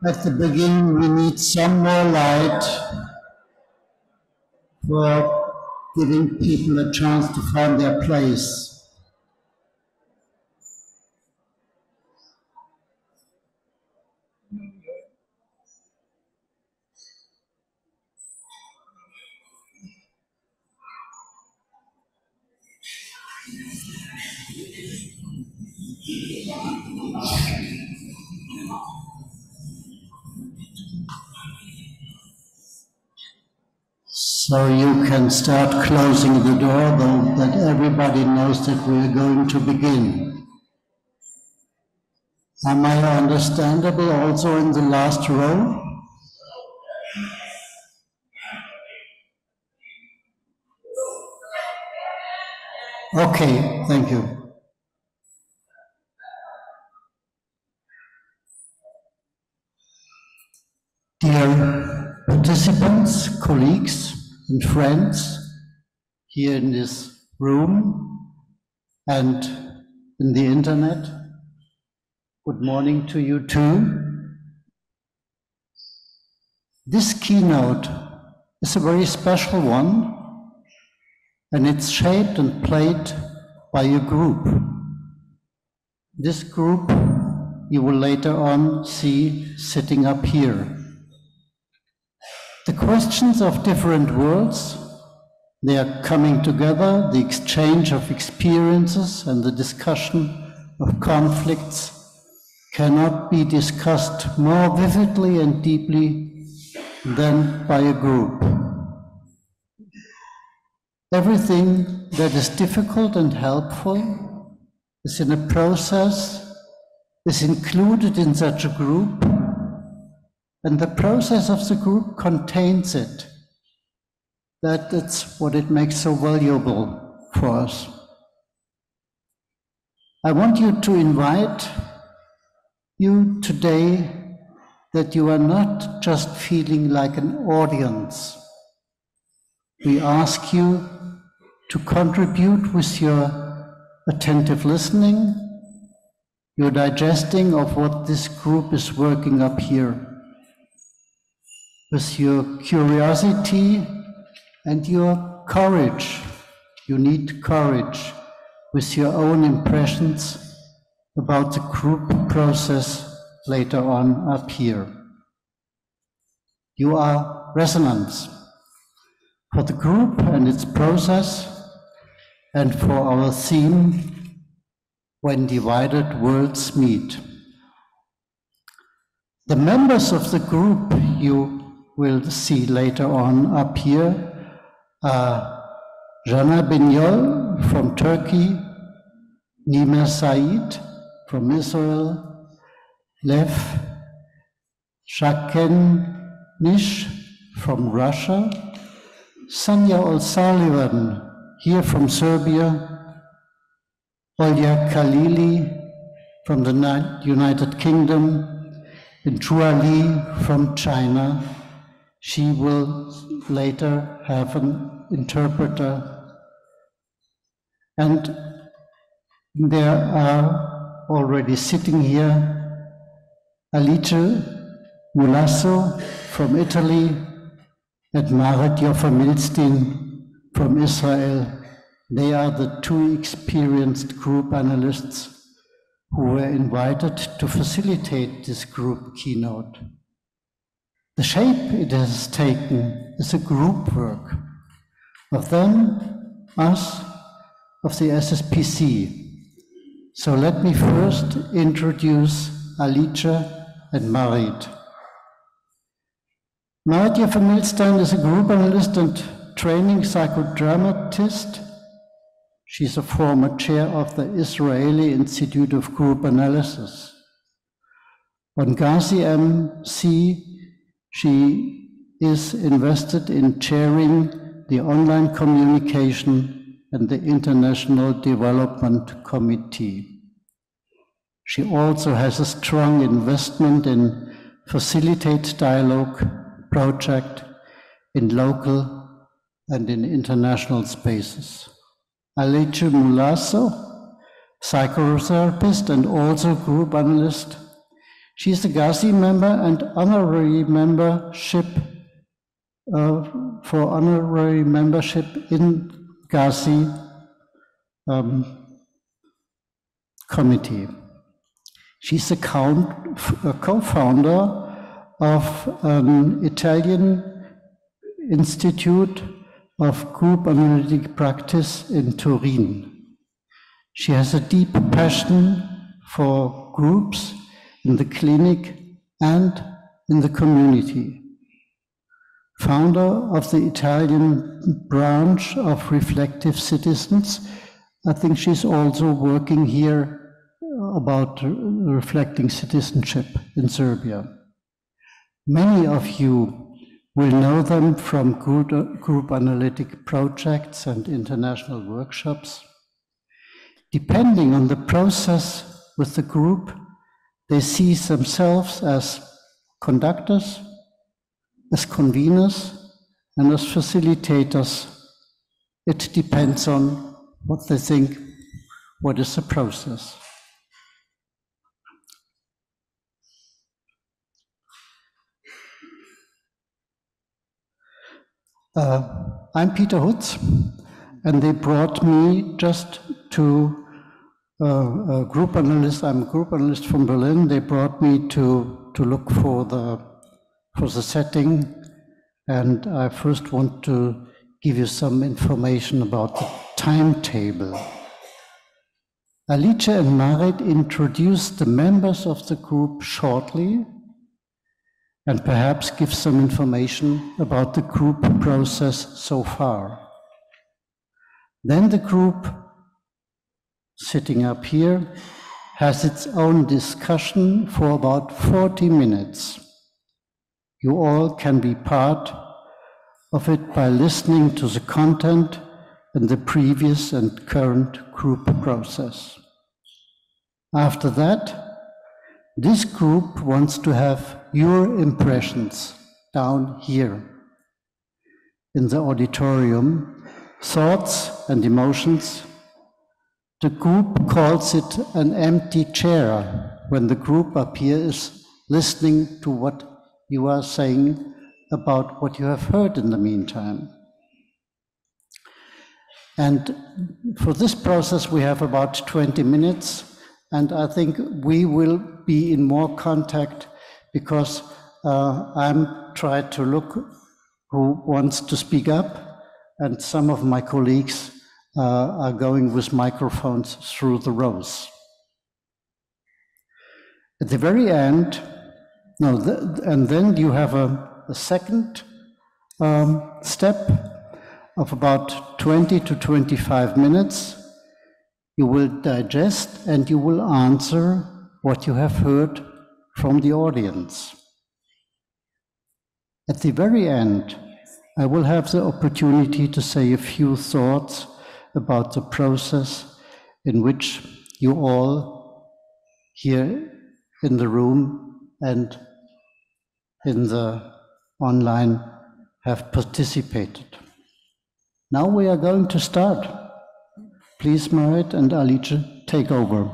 At the beginning, we need some more light for giving people a chance to find their place. So you can start closing the door, though that everybody knows that we are going to begin. Am I understandable also in the last row? Okay, thank you. Dear participants, colleagues, and friends here in this room and in the internet, good morning to you too. This keynote is a very special one, and it's shaped and played by a group. This group you will later on see sitting up here. The questions of different worlds, they are coming together, the exchange of experiences and the discussion of conflicts cannot be discussed more vividly and deeply than by a group. Everything that is difficult and helpful is in a process, is included in such a group, and the process of the group contains it. That's what it makes so valuable for us. I want you to invite you today that you are not just feeling like an audience. We ask you to contribute with your attentive listening, your digesting of what this group is working up here, with your curiosity and your courage. You need courage with your own impressions about the group process later on up here. You are resonance for the group and its process, and for our theme, When Divided Worlds Meet. The members of the group you will see later on up here are Bingol from Turkey, Nimer from Israel, Lev Savinykh from Russia, Sanja O'Sullivan here from Serbia, Olya Khaleelee from the United Kingdom, and Shuai from China. She will later have an interpreter. And there are already sitting here Mulasso from Italy and Marit Joffe Milstein from Israel. They are the two experienced group analysts who were invited to facilitate this group keynote. The shape it has taken is a group work of them, us, of the SSPC. So let me first introduce Olya and Marit. Marit Joffe Milstein is a group analyst and training psychodramatist. She's a former chair of the Israeli Institute of Group Analysis. On GASi MC, she is invested in chairing the online communication and the International Development Committee. She also has a strong investment in Facilitate Dialogue project in local and in international spaces. Olya Mulasso, psychotherapist and also group analyst. She's a GASi member and honorary membership for honorary membership in GASi committee. She's a co-founder of an Italian Institute of Group Analytic Practice in Turin. She has a deep passion for groups in the clinic and in the community. Founder of the Italian branch of Reflective Citizens. I think she's also working here about reflecting citizenship in Serbia. Many of you will know them from group analytic projects and international workshops. Depending on the process with the group, they see themselves as conductors, as conveners, and as facilitators. It depends on what they think, what is the process. I'm Pieter Hutz, and they brought me just to a group analyst. I'm a group analyst from Berlin. They brought me to look for the setting, and I first want to give you some information about the timetable. Alice and Marit introduced the members of the group shortly, and perhaps give some information about the group process so far. Then the group, sitting up here, has its own discussion for about 40 minutes. You all can be part of it by listening to the content and the previous and current group process. After that, this group wants to have your impressions down here in the auditorium, thoughts and emotions. The group calls it an empty chair when the group up here is listening to what you are saying about what you have heard in the meantime. And for this process, we have about 20 minutes. And I think we will be in more contact because I'm trying to look who wants to speak up, and some of my colleagues are going with microphones through the rows. At the very end, and then you have a second step of about 20 to 25 minutes. You will digest and you will answer what you have heard from the audience. At the very end, I will have the opportunity to say a few thoughts about the process in which you all here in the room and in the online have participated. Now we are going to start. Please, Marit and Alice, take over.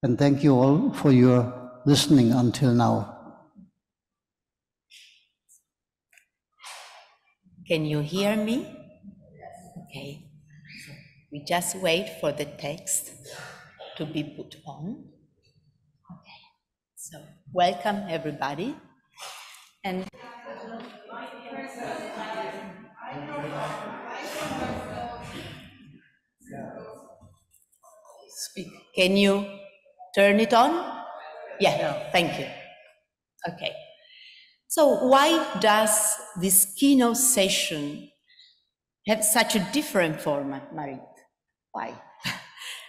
And thank you all for your listening until now. Can you hear me? Okay. We just wait for the text to be put on. Okay. So, welcome everybody. And speak. Can you turn it on? Yeah, thank you. Okay. So why does this keynote session have such a different format, Marit? Why?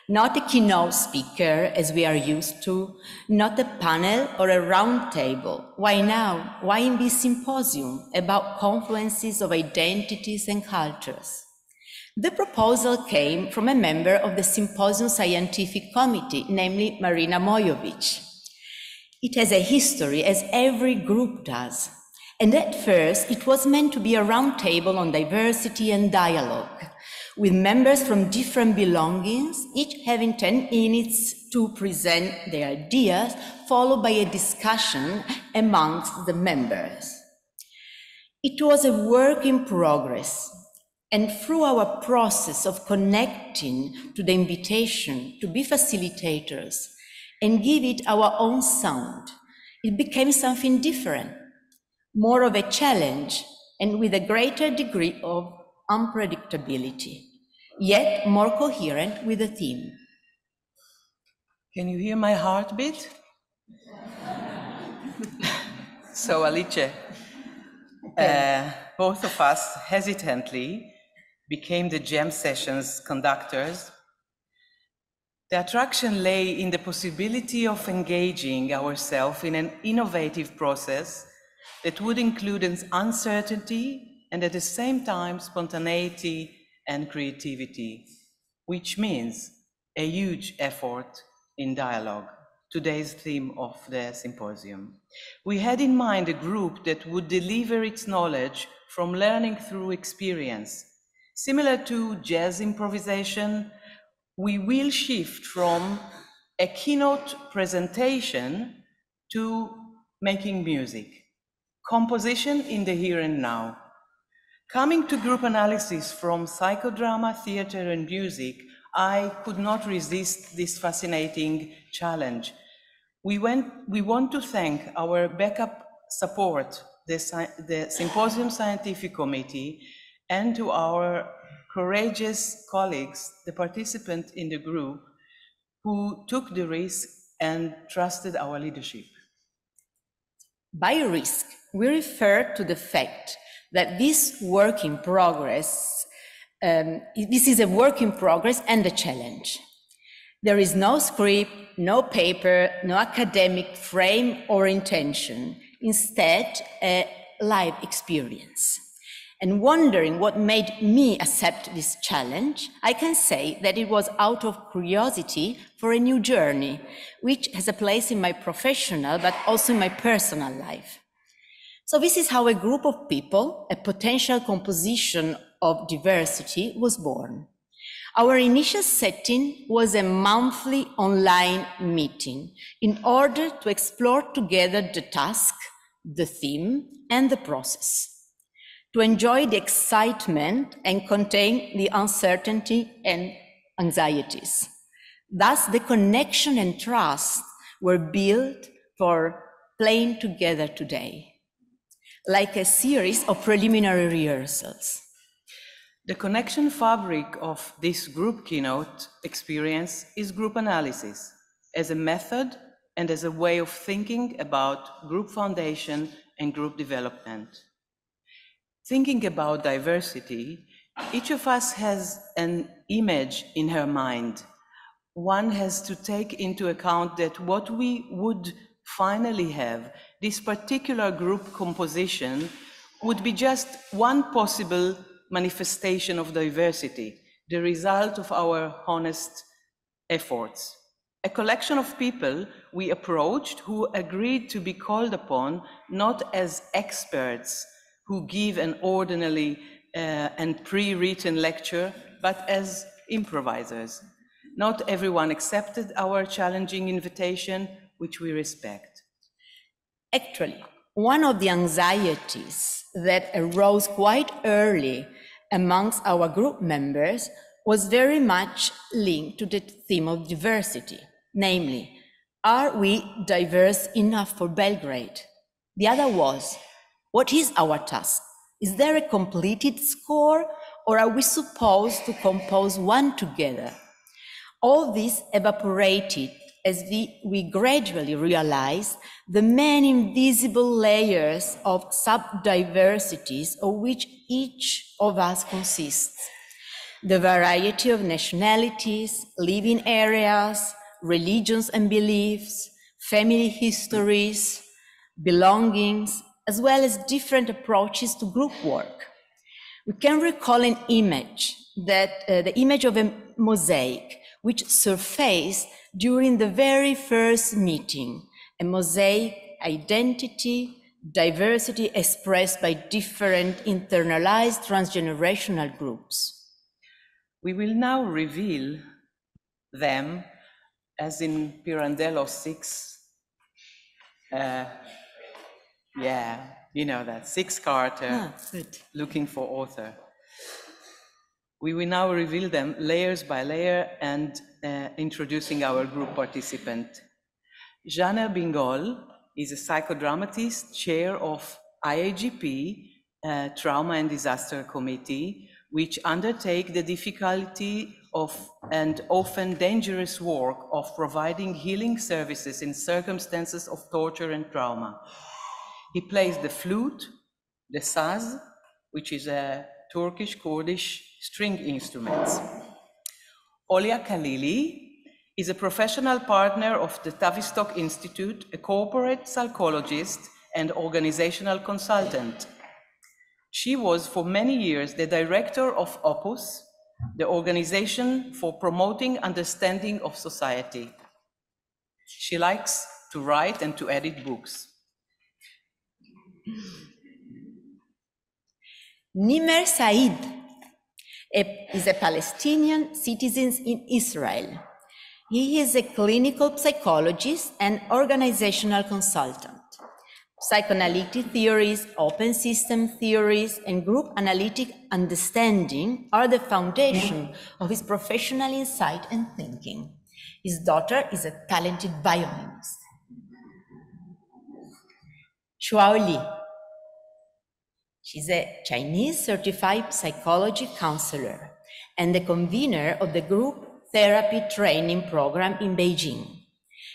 Not a keynote speaker as we are used to, not a panel or a round table. Why now? Why in this symposium about confluences of identities and cultures? The proposal came from a member of the Symposium Scientific Committee, namely Marina Mojovic. It has a history, as every group does. And at first, it was meant to be a round table on diversity and dialogue. with members from different belongings, each having 10 minutes to present their ideas, followed by a discussion amongst the members. It was a work in progress, and through our process of connecting to the invitation to be facilitators and give it our own sound, it became something different, more of a challenge and with a greater degree of unpredictability, yet more coherent with the theme. Can you hear my heartbeat? So, Alice, both of us hesitantly became the jam sessions conductors. The attraction lay in the possibility of engaging ourselves in an innovative process that would include an uncertainty and at the same time spontaneity and creativity, which means a huge effort in dialogue, today's theme of the symposium. We had in mind a group that would deliver its knowledge from learning through experience. Similar to jazz improvisation, we will shift from a keynote presentation to making music, composition in the here and now. Coming to group analysis from psychodrama, theater, and music, I could not resist this fascinating challenge. We want to thank our backup support, the Symposium Scientific Committee, and to our courageous colleagues, the participants in the group, who took the risk and trusted our leadership. By risk, we refer to the fact that this work in progress, this is a work in progress and a challenge. There is no script, no paper, no academic frame or intention, instead a live experience. And wondering what made me accept this challenge, I can say that it was out of curiosity for a new journey, which has a place in my professional, but also in my personal life. So this is how a group of people, a potential composition of diversity, was born. Our initial setting was a monthly online meeting in order to explore together the task, the theme, and the process, to enjoy the excitement and contain the uncertainty and anxieties. Thus, the connection and trust were built for playing together today, like a series of preliminary rehearsals. The connection fabric of this group keynote experience is group analysis as a method and as a way of thinking about group foundation and group development. Thinking about diversity, each of us has an image in her mind. One has to take into account that what we would finally have, this particular group composition, would be just one possible manifestation of diversity, the result of our honest efforts. A collection of people we approached who agreed to be called upon not as experts who give an ordinary and pre-written lecture, but as improvisers. Not everyone accepted our challenging invitation, which we respect. Actually, one of the anxieties that arose quite early amongst our group members was very much linked to the theme of diversity, namely, are we diverse enough for Belgrade? The other was, what is our task? Is there a completed score, or are we supposed to compose one together? All this evaporated as we gradually realized the many invisible layers of sub-diversities of which each of us consists. The variety of nationalities, living areas, religions and beliefs, family histories, belongings, as well as different approaches to group work. We can recall an image, the image of a mosaic, which surfaced during the very first meeting, a mosaic identity, diversity expressed by different internalized transgenerational groups. We will now reveal them as in Pirandello 6. Yeah, you know that, 6 Carter, looking for author. We will now reveal them layers by layer and introducing our group participant. Jana Bingol is a psychodramatist, chair of IAGP, Trauma and Disaster Committee, which undertake the difficulty of and often dangerous work of providing healing services in circumstances of torture and trauma. He plays the flute, the saz, which is a Turkish Kurdish string instrument. Olya Khaleelee is a professional partner of the Tavistock Institute, a corporate psychologist and organizational consultant. She was for many years the director of Opus, the organization for promoting understanding of society. She likes to write and to edit books. Nimer Said is a Palestinian citizen in Israel. He is a clinical psychologist and organizational consultant. Psychoanalytic theories, open system theories, and group analytic understanding are the foundation of his professional insight and thinking. His daughter is a talented violinist. Shuai. She's a Chinese certified psychology counselor and the convener of the group therapy training program in Beijing.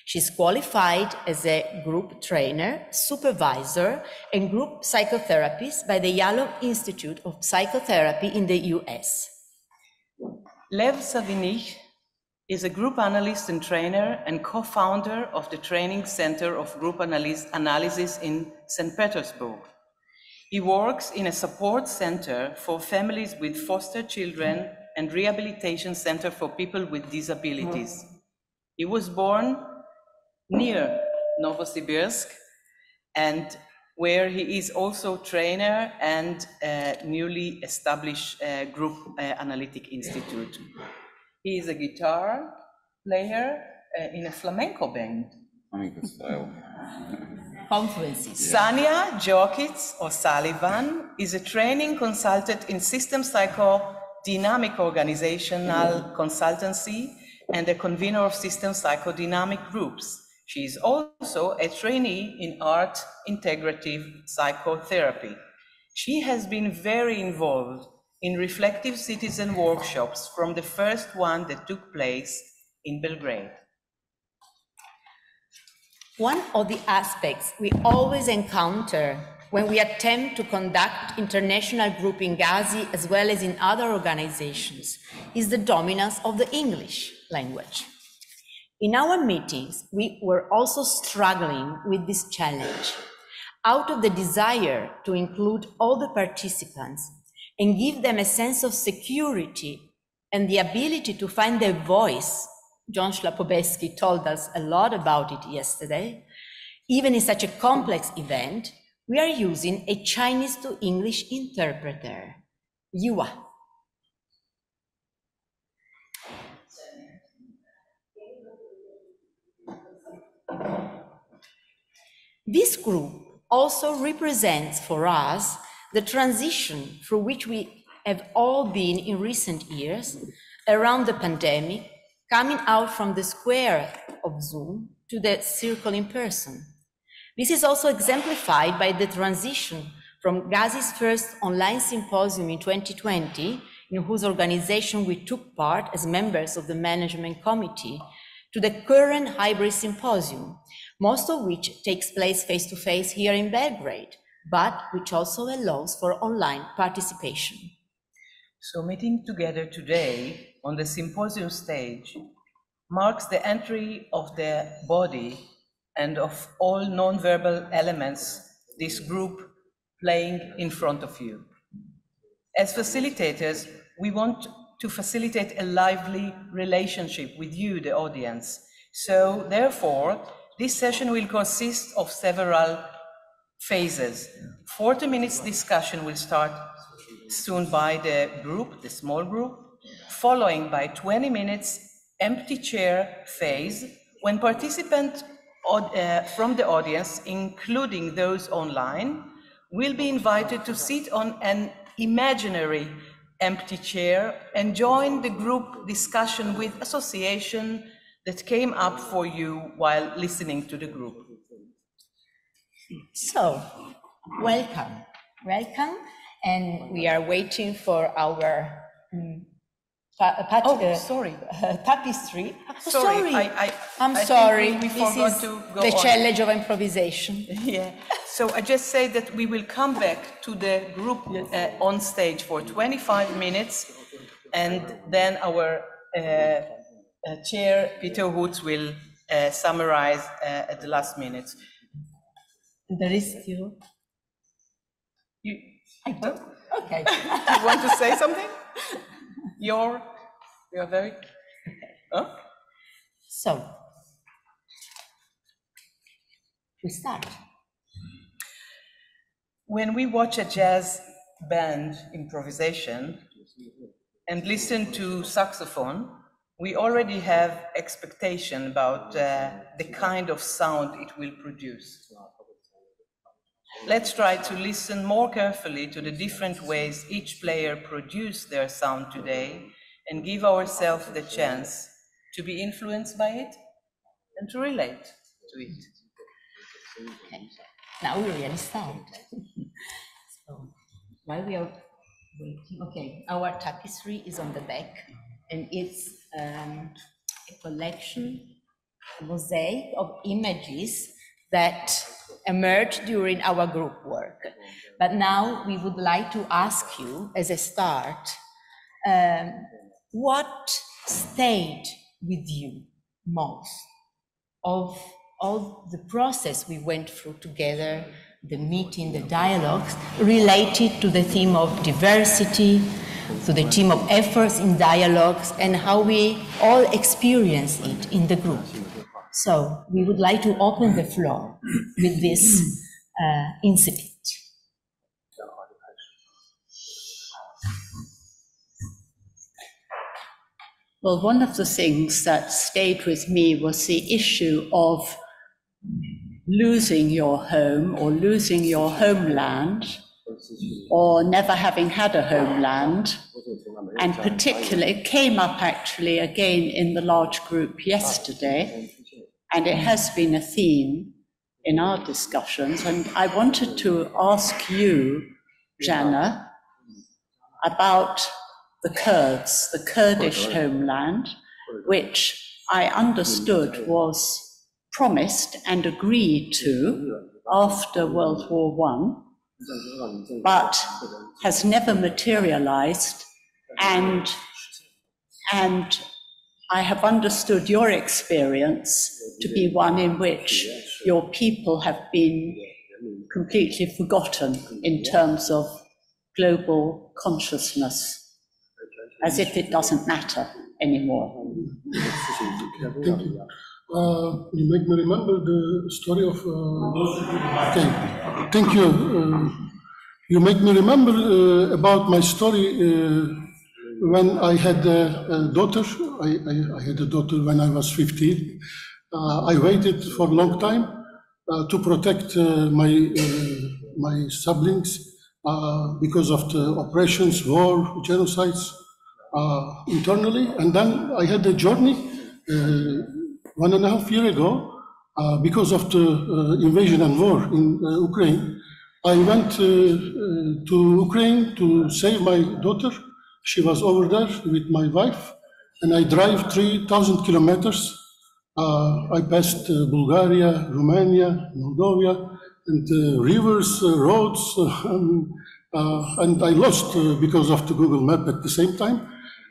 She's qualified as a group trainer, supervisor, and group psychotherapist by the Yalom Institute of Psychotherapy in the US. Lev Savinykh is a group analyst and trainer and co-founder of the Training Center of Group Analysis in St. Petersburg. He works in a support center for families with foster children and rehabilitation center for people with disabilities. He was born near Novosibirsk, and where he is also trainer and newly established group analytic institute. He is a guitar player in a flamenco band. Flamenco style. Conferences. Sanja Jokic O'Sullivan is a training consultant in system psychodynamic organizational consultancy and a convener of system psychodynamic groups. She is also a trainee in art integrative psychotherapy. She has been very involved in reflective citizen workshops from the first one that took place in Belgrade. One of the aspects we always encounter when we attempt to conduct international group in GASi as well as in other organizations is the dominance of the English language. In our meetings, we were also struggling with this challenge. Out of the desire to include all the participants and give them a sense of security and the ability to find their voice, John Szlapobeski told us a lot about it yesterday, even in such a complex event, we are using a Chinese to English interpreter, Yua. This group also represents for us the transition through which we have all been in recent years around the pandemic, coming out from the square of Zoom to the circle in person. This is also exemplified by the transition from GASi's first online symposium in 2020, in whose organization we took part as members of the management committee, to the current hybrid symposium, most of which takes place face-to-face here in Belgrade, but which also allows for online participation. So meeting together today on the symposium stage marks the entry of the body and of all non-verbal elements this group playing in front of you. As facilitators, we want to facilitate a lively relationship with you, the audience. So therefore, this session will consist of several phases. 40 minutes discussion will start soon by the group, the small group, following by 20 minutes empty chair phase when participants from the audience, including those online, will be invited to sit on an imaginary empty chair and join the group discussion with association that came up for you while listening to the group. So, welcome, and we are waiting for our tapestry. Sorry, I'm I sorry. We this forgot is to go the on. challenge of improvisation. Yeah. So I just say that we will come back to the group on stage for 25 minutes, and then our chair, Pieter Hutz, will summarize at the last minutes. There is still. I don't. Okay. You want to say something? You're very. Huh? So we start. When we watch a jazz band improvisation and listen to saxophone, we already have expectation about the kind of sound it will produce. Let's try to listen more carefully to the different ways each player produced their sound today and give ourselves the chance to be influenced by it and to relate to it. Okay. Now we really start. So while we are waiting, okay, our tapestry is on the back, and it's a collection, a mosaic of images that emerged during our group work. But now we would like to ask you, as a start, what stayed with you most of all the process we went through together, the meeting, the dialogues, related to the theme of diversity, to the theme of efforts in dialogues, and how we all experience it in the group. So we would like to open the floor with this incipit. Well, one of the things that stayed with me was the issue of losing your home or losing your homeland, or never having had a homeland. And particularly, it came up actually again in the large group yesterday, and it has been a theme in our discussions. And I wanted to ask you, Jana, about the Kurds, the Kurdish homeland, which I understood was promised and agreed to after World War I, but has never materialized. And I have understood your experience to be one in which your people have been completely forgotten in terms of global consciousness, as if it doesn't matter anymore. Thank you. You make me remember the story of. Okay, thank you. You make me remember about my story when I had a daughter. I had a daughter when I was 15. I waited for a long time to protect my siblings because of the oppressions, war, genocides internally. And then I had a journey 1.5 years ago because of the invasion and war in Ukraine. I went to Ukraine to save my daughter. She was over there with my wife, and I drive 3,000 kilometers. I passed Bulgaria, Romania, Moldova, and rivers, roads, and I lost because of the Google map at the same time.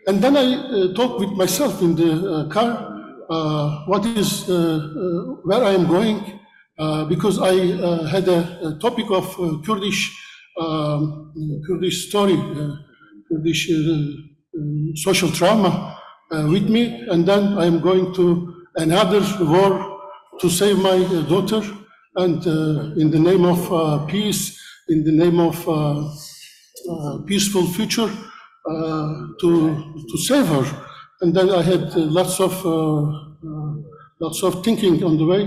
And then I talked with myself in the car, where I am going, because I had a topic of Kurdish story, Kurdish social trauma with me, and then I am going to another war to save my daughter, and in the name of peace, in the name of peaceful future, to save her. And then I had lots of thinking on the way,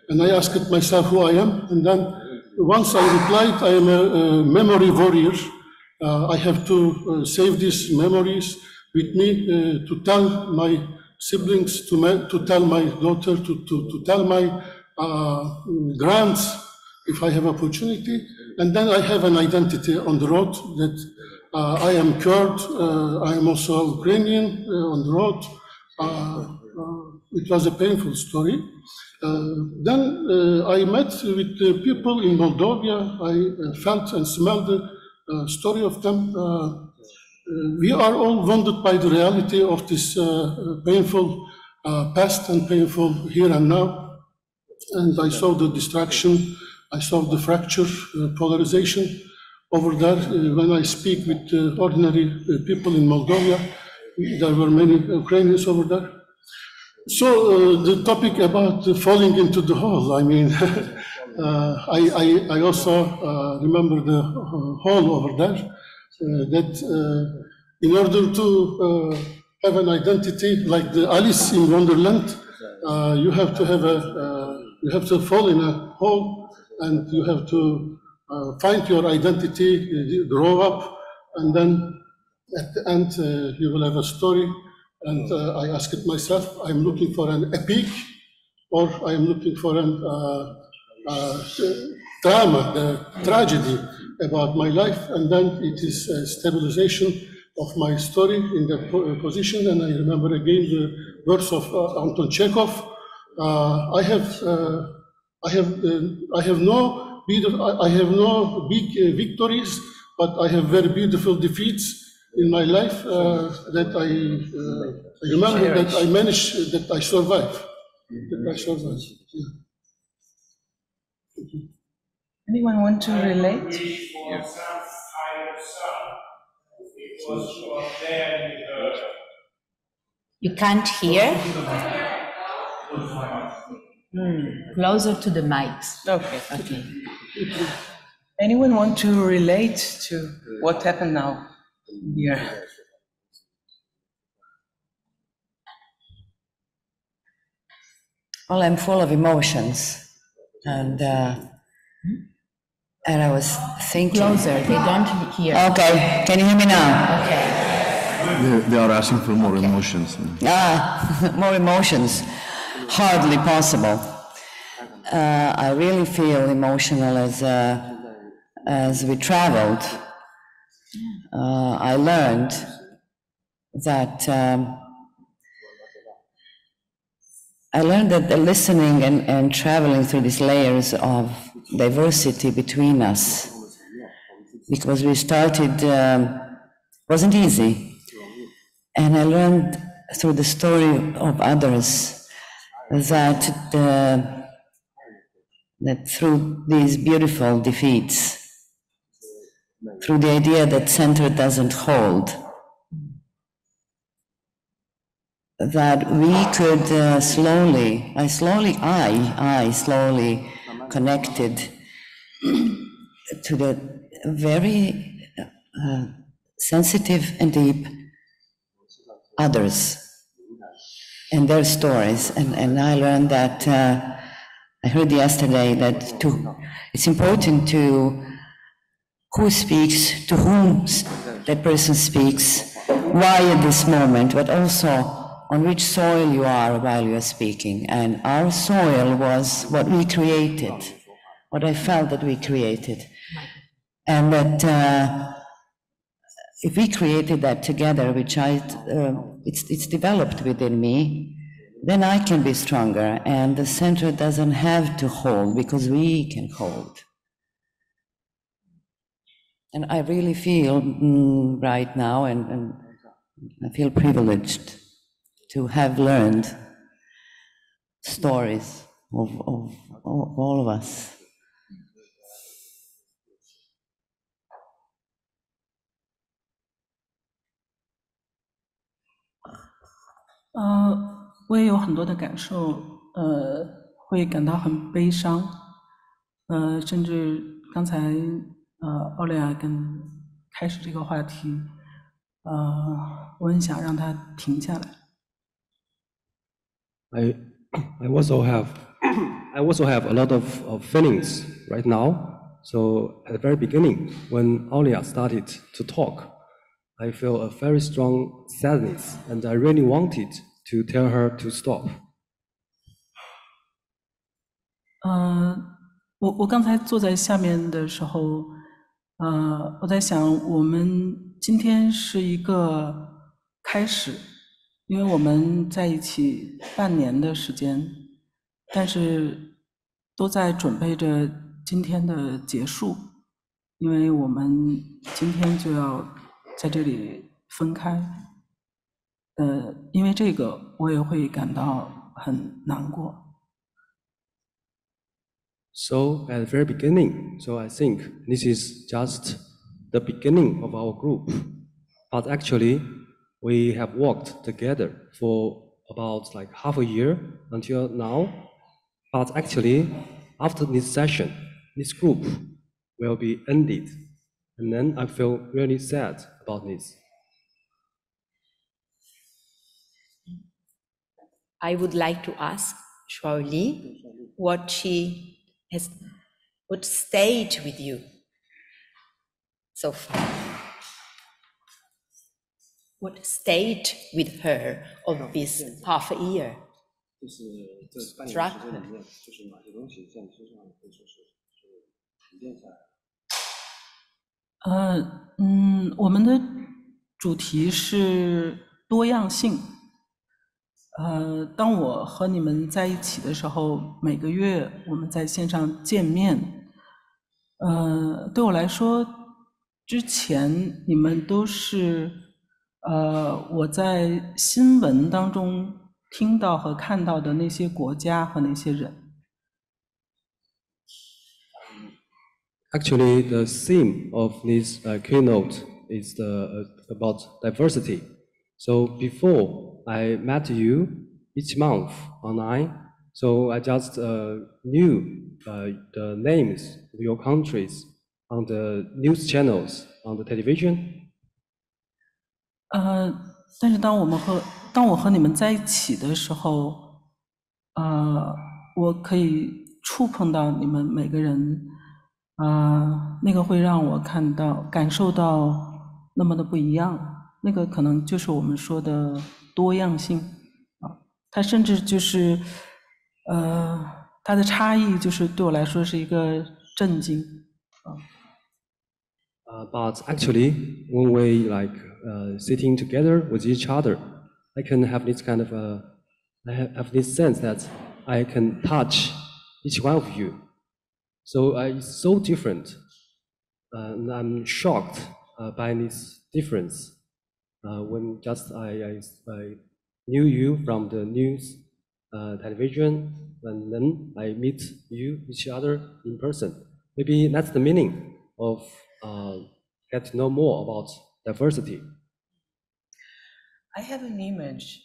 and I asked myself who I am. And then once I replied, I am a memory warrior. I have to save these memories with me to tell my siblings, to tell my daughter, to tell my grands if I have opportunity. And then I have an identity on the road that I am Kurd, I am also Ukrainian on the road. It was a painful story. Then I met with people in Moldova. I felt and smelled the story of them. We are all wounded by the reality of this painful past and painful here and now. And I saw the distraction, I saw the fracture, polarization over there. When I speak with ordinary people in Moldova, there were many Ukrainians over there. So the topic about falling into the hole, I mean, I also remember the hole over there, that in order to have an identity like the Alice in Wonderland, you have to have you have to fall in a hole, and you have to find your identity, grow up, and then at the end you will have a story. And I asked myself, I'm looking for an epic, or I'm looking for an drama, the tragedy about my life, and then it is a stabilization of my story in that position. And I remember again the words of Anton Chekhov. I have no big victories, but I have very beautiful defeats in my life that I remember that I managed, that I survived. Yeah. Anyone want to relate? Yes. You can't hear? Closer to the mics. Okay. Okay. Anyone want to relate to what happened now here? Well, I'm full of emotions, and I was thinking. Closer, they don't hear. Okay, can you hear me now? Okay. They are asking for more emotions. More emotions. Hardly possible. I really feel emotional as we traveled. I learned that the listening and traveling through these layers of diversity between us, because we started, wasn't easy. And I learned through the story of others that through these beautiful defeats, through the idea that center doesn't hold, that we could slowly connected to the very sensitive and deep others and their stories. And I learned that, I heard yesterday that it's important to who speaks, to whom that person speaks, why at this moment, but also on which soil you are while you are speaking. And our soil was what we created, what I felt that we created. And that if we created that together, which it's developed within me, then I can be stronger, and the center doesn't have to hold because we can hold. And I really feel right now, and I feel privileged to have learned stories of all of us. Uh, 我也有很多的感受，会感到很悲伤，甚至刚才奥利亚跟开始这个话题，我很想让它停下来。I also have a lot of feelings right now. So at the very beginning, when Olya started to talk, I feel a very strong sadness, and I really wanted to tell her to stop. 我刚才坐在下面的时候，我在想，我们今天是一个开始，因为我们在一起半年的时间，但是都在准备着今天的结束，因为我们今天就要在这里分开。因为这个，我也会感到很难过。So at the very beginning, so I think this is just the beginning of our group. But actually, we have worked together for about like half a year until now. But actually, after this session, this group will be ended. And then I feel really sad about this. I would like to ask Shuai what stayed with you so far. What stayed with her of this half a year? Struck her. 我们的主题是多样性。当我和你们在一起的时候，每个月我们在线上见面。对我来说，之前你们都是我在新闻当中听到和看到的那些国家和那些人。Actually, the theme of this keynote is about diversity. So before I met you each month online, so I just knew the names of your countries on the news channels, on the television. 但是当我和你们在一起的时候，我可以触碰到你们每个人。那个会让我感受到那么的不一样，那个可能就是我们说的多样性它甚至就是它的差异就是对我来说是一个震惊But actually, when we sitting together with each other, I can have this kind of I have this sense that I can touch each one of you. So it's so different, and I'm shocked by this difference. When just I knew you from the news, television, and then I meet each other in person. Maybe that's the meaning of get to know more about diversity. I have an image.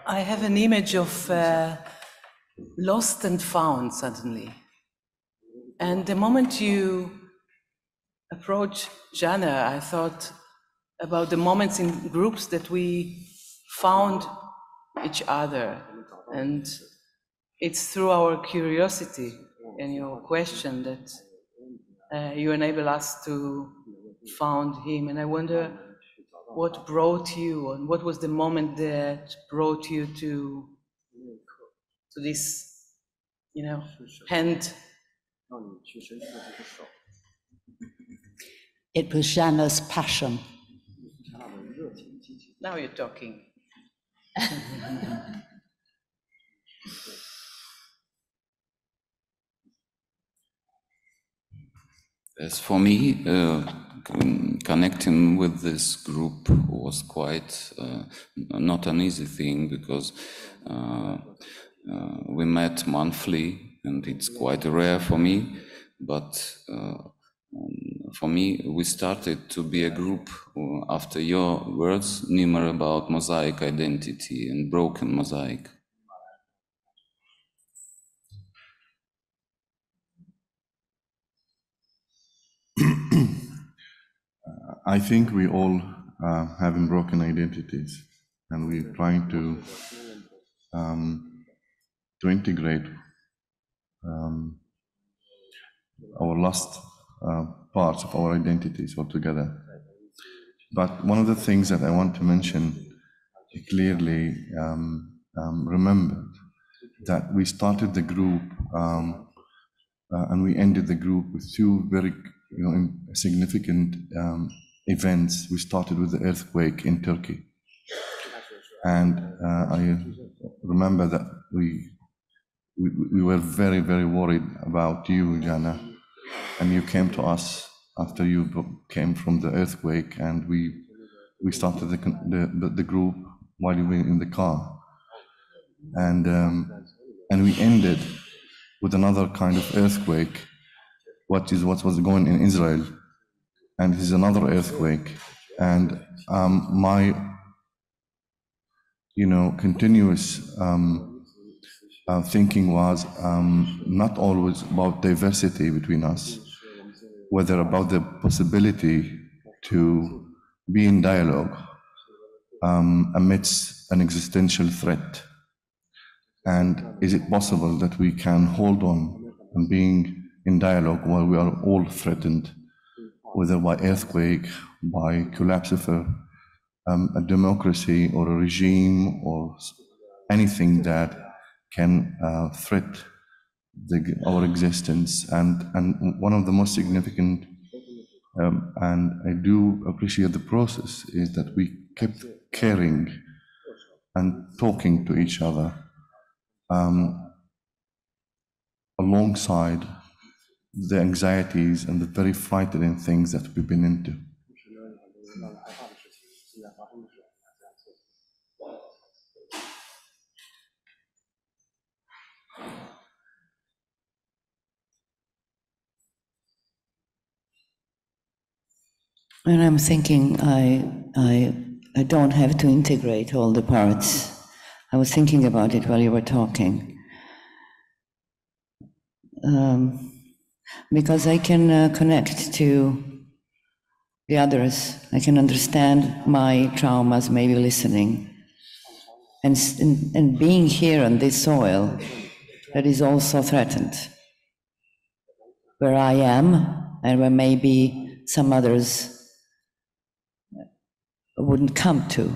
I have an image of lost and found suddenly. And the moment you approach Jana, I thought about the moments in groups that we found each other. And it's through our curiosity and your question that you enable us to found him. And I wonder what brought you, and what was the moment that brought you to this, hand. It was Jana's passion. Now you're talking. As for me, connecting with this group was quite not an easy thing, because we met monthly, and it's quite rare for me. But for me, we started to be a group after your words, Nimer, about mosaic identity and broken mosaic. I think we all having broken identities, and we're trying to integrate our lost parts of our identities altogether. But one of the things that I want to mention clearly, remember that we started the group and we ended the group with two very significant events. We started with the earthquake in Turkey. And I remember that we were very, very worried about you, Jana, and you came to us after you came from the earthquake, and we started the group while you were in the car, and we ended with another kind of earthquake, what was going in Israel, and this is another earthquake, and my continuous thinking was not always about diversity between us, whether about the possibility to be in dialogue amidst an existential threat. And is it possible that we can hold on and being in dialogue while we are all threatened, whether by earthquake, by collapse of a democracy or a regime or anything that can threat our existence. And one of the most significant, and I do appreciate the process, is that we kept caring and talking to each other alongside the anxieties and the very frightening things that we've been into. And I'm thinking I don't have to integrate all the parts. I was thinking about it while you were talking. Because I can connect to the others. I can understand my traumas, maybe listening. And being here on this soil that is also threatened, where I am and where maybe some others wouldn't come to.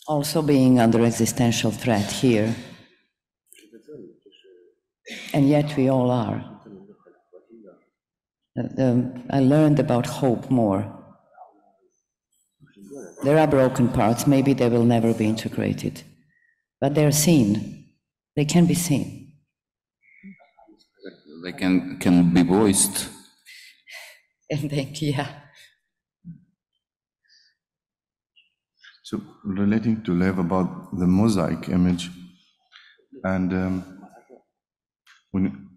Also being under existential threat here. And yet we all are. I learned about hope more. There are broken parts, maybe they will never be integrated, but they're seen. They can be seen. They can be voiced. And then, yeah. So relating to Lev about the mosaic image, and when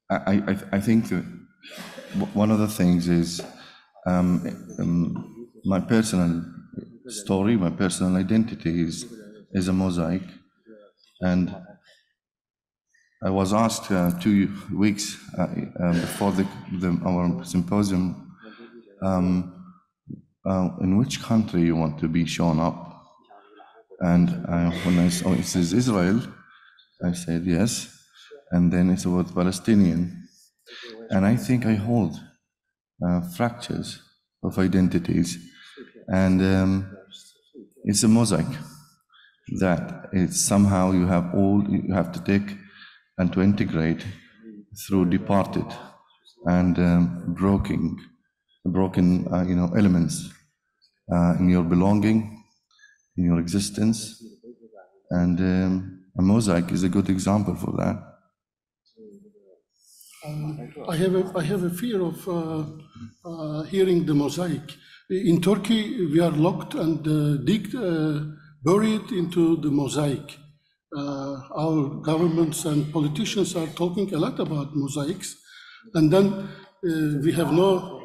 I think that one of the things is my personal story, my personal identity is a mosaic, and I was asked 2 weeks before our symposium, in which country you want to be shown up? And when I saw it says Israel, I said yes, and then it's about Palestinian. And I think I hold fractures of identities, and it's a mosaic that it's somehow you have to take and to integrate through departed and broken elements in your belonging, in your existence, and a mosaic is a good example for that. I have a fear of hearing the mosaic. In Turkey, we are locked and buried into the mosaic. Our governments and politicians are talking a lot about mosaics, and then we have no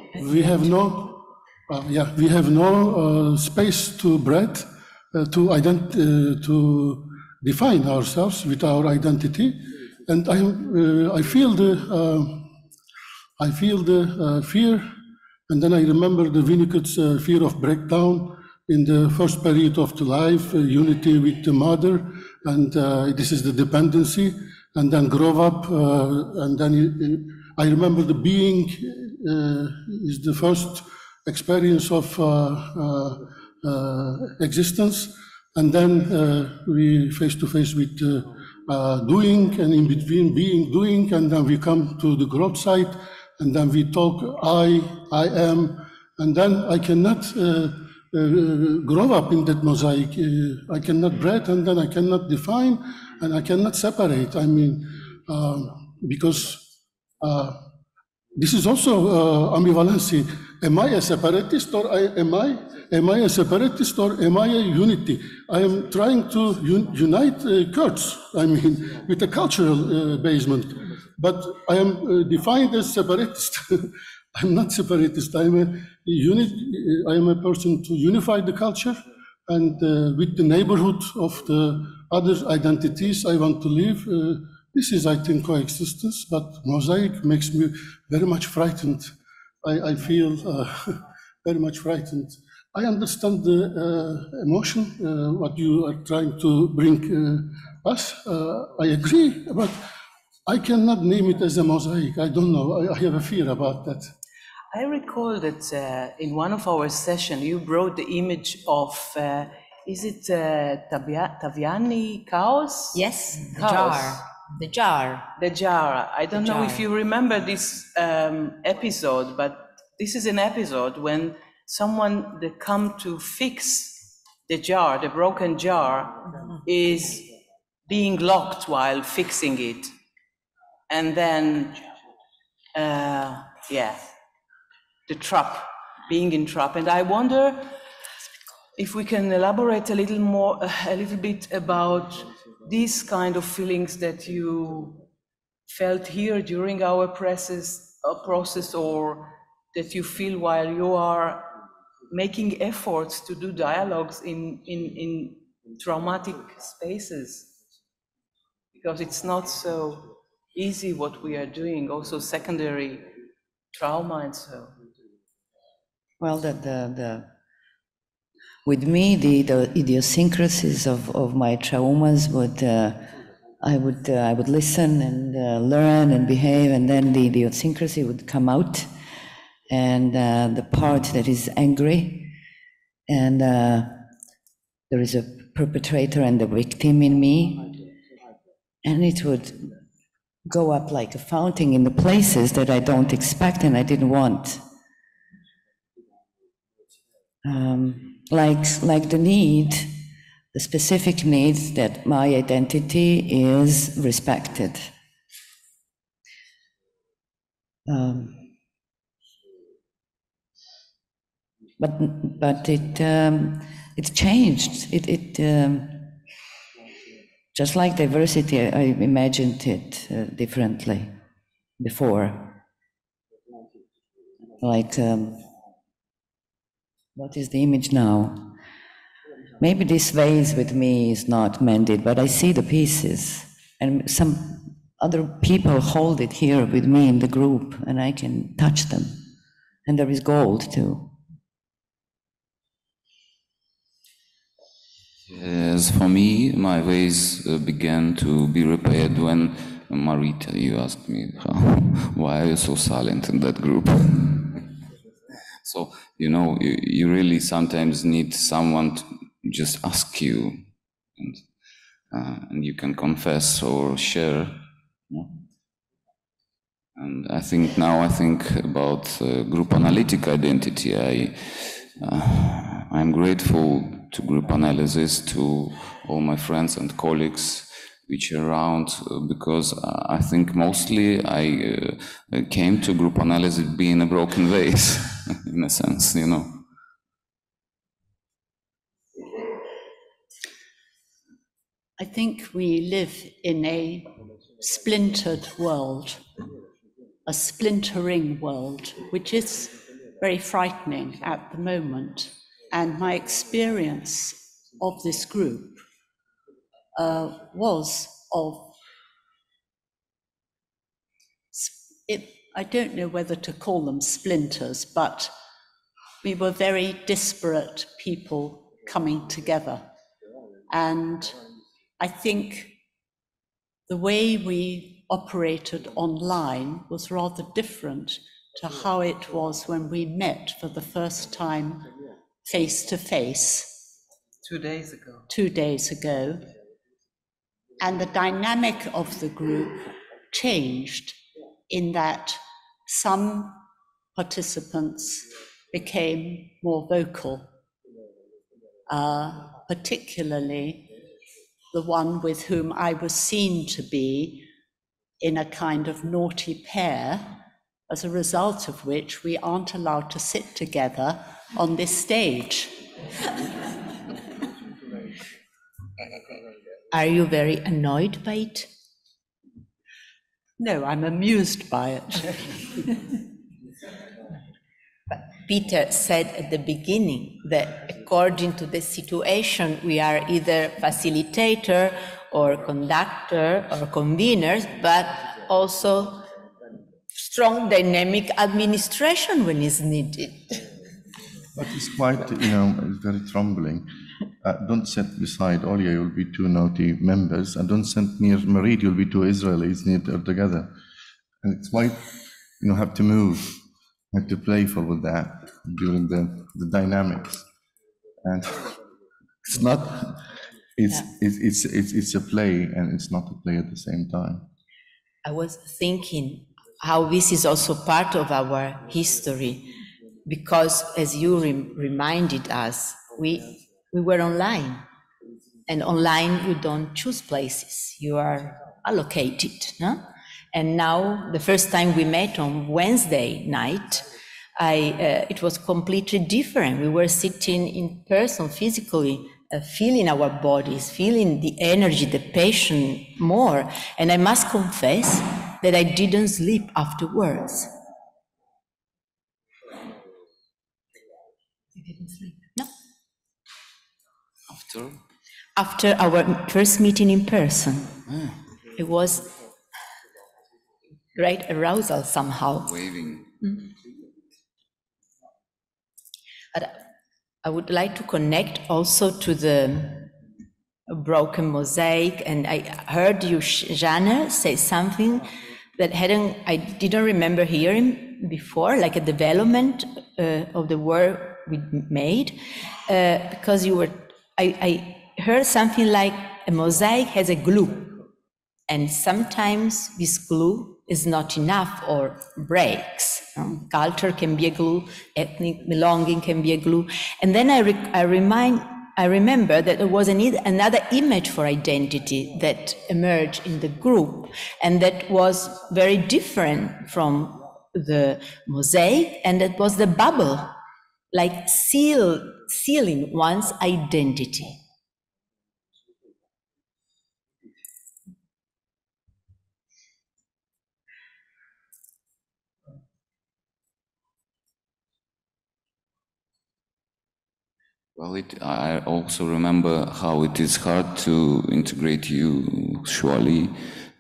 space to breathe, to define ourselves with our identity. And I feel I feel the fear, and then I remember the Winnicott's fear of breakdown in the first period of the life, unity with the mother, and this is the dependency, and then grow up, and then I remember the being is the first experience of existence, and then we face to face with doing, and in between being, doing, and then we come to the growth side, and then we talk I am, and then I cannot grow up in that mosaic. I cannot breathe, and then I cannot define, and I cannot separate. I mean, because this is also ambivalency. Am I a separatist, or am I a separatist, or am I a unity? I am trying to unite Kurds, I mean, with a cultural basement, but I am defined as separatist. I'm not separatist. I'm a person to unify the culture, and with the neighborhood of the other identities I want to live. This is, I think, coexistence, but mosaic makes me very much frightened. I feel very much frightened. I understand the emotion, what you are trying to bring us. I agree, but I cannot name it as a mosaic. I don't know. I have a fear about that. I recall that in one of our sessions, you brought the image of, is it Taviani cows? Yes, the Cows. jar. The jar. The jar. I don't The know jar. if you remember this episode, but this is an episode when someone that come to fix the jar, the broken jar, is being locked while fixing it. And then, the trap, being in trap. And I wonder if we can elaborate a little bit about these kind of feelings that you felt here during our process, or that you feel while you are making efforts to do dialogues in traumatic spaces. Because it's not so easy what we are doing, also secondary trauma and so. Well, with me, the idiosyncrasies of my traumas I would listen and learn and behave, and then the idiosyncrasy would come out, and the part that is angry, and there is a perpetrator and a victim in me, and it would go up like a fountain in the places that I don't expect and I didn't want. Like the need, the specific need that my identity is respected. But it changed. Just like diversity, I imagined it differently before. Like, what is the image now? Maybe this vase with me is not mended, but I see the pieces, and some other people hold it here with me in the group, and I can touch them. And there is gold too. As for me, my ways began to be repaired when Marit, you asked me, why are you so silent in that group? So, you really sometimes need someone to just ask you, and you can confess or share. And I think about group analytic identity. I'm grateful to group analysis, to all my friends and colleagues which are around, because I think mostly I came to group analysis being a broken vase, in a sense, I think we live in a splintered world, a splintering world, which is very frightening at the moment. And my experience of this group was of I don't know whether to call them splinters, but we were very disparate people coming together. And I think the way we operated online was rather different to how it was when we met for the first time face to face. 2 days ago. 2 days ago. And the dynamic of the group changed in that some participants became more vocal, particularly the one with whom I was seen to be in a kind of naughty pair, as a result of which we aren't allowed to sit together on this stage. Are you very annoyed by it? No, I'm amused by it. Pieter said at the beginning that according to the situation, we are either facilitator or conductor or conveners, but also strong dynamic administration when it's needed. But it's quite, it's very troubling. Don't sit beside Olya, you'll be two naughty members, and don't sit near Marit, you'll be two Israelis near together. And it's quite, have to move, have to play for with that during the dynamics. And it's not, it's a play, and it's not a play at the same time. I was thinking how this is also part of our history, because as you reminded us, we were online, and online you don't choose places, you are allocated, no? And now, the first time we met on Wednesday night, it was completely different. We were sitting in person, physically, feeling our bodies, feeling the energy, the passion more. And I must confess that I didn't sleep afterwards. You didn't sleep? No. After our first meeting in person. It was great arousal somehow. Waving. But I would like to connect also to the broken mosaic, and I heard you, Jana, say something that I didn't remember hearing before, like a development of the work we made, because I heard something like a mosaic has a glue, and sometimes this glue is not enough or breaks. Culture can be a glue, ethnic belonging can be a glue. And then I remember that there was another image for identity that emerged in the group, and that was very different from the mosaic, and that was the bubble, like sealing one's identity. Well, I also remember how it is hard to integrate you, Shuai,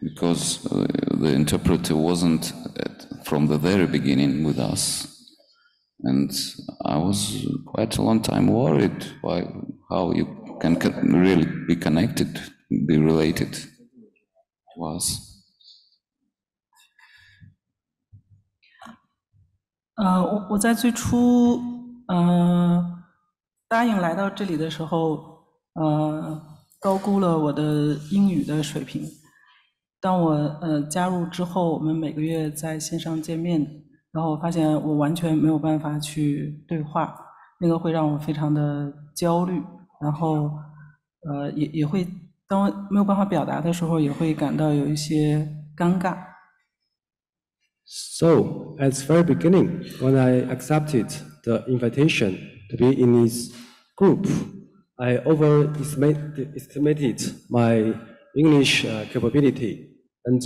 because the interpreter wasn't from the very beginning with us. And I was quite a long time worried how you can really be connected, be related to us. 我在最初答应来到这里的时候，高估了我的英语的水平。当我加入之后，我们每个月在线上见面，然后我发现我完全没有办法去对话，那个会让我非常的焦虑，然后也会当我没有办法表达的时候，也会感到有一些尴尬。So, at the very beginning, when I accepted the invitation to be in his group, I overestimated my English capability, and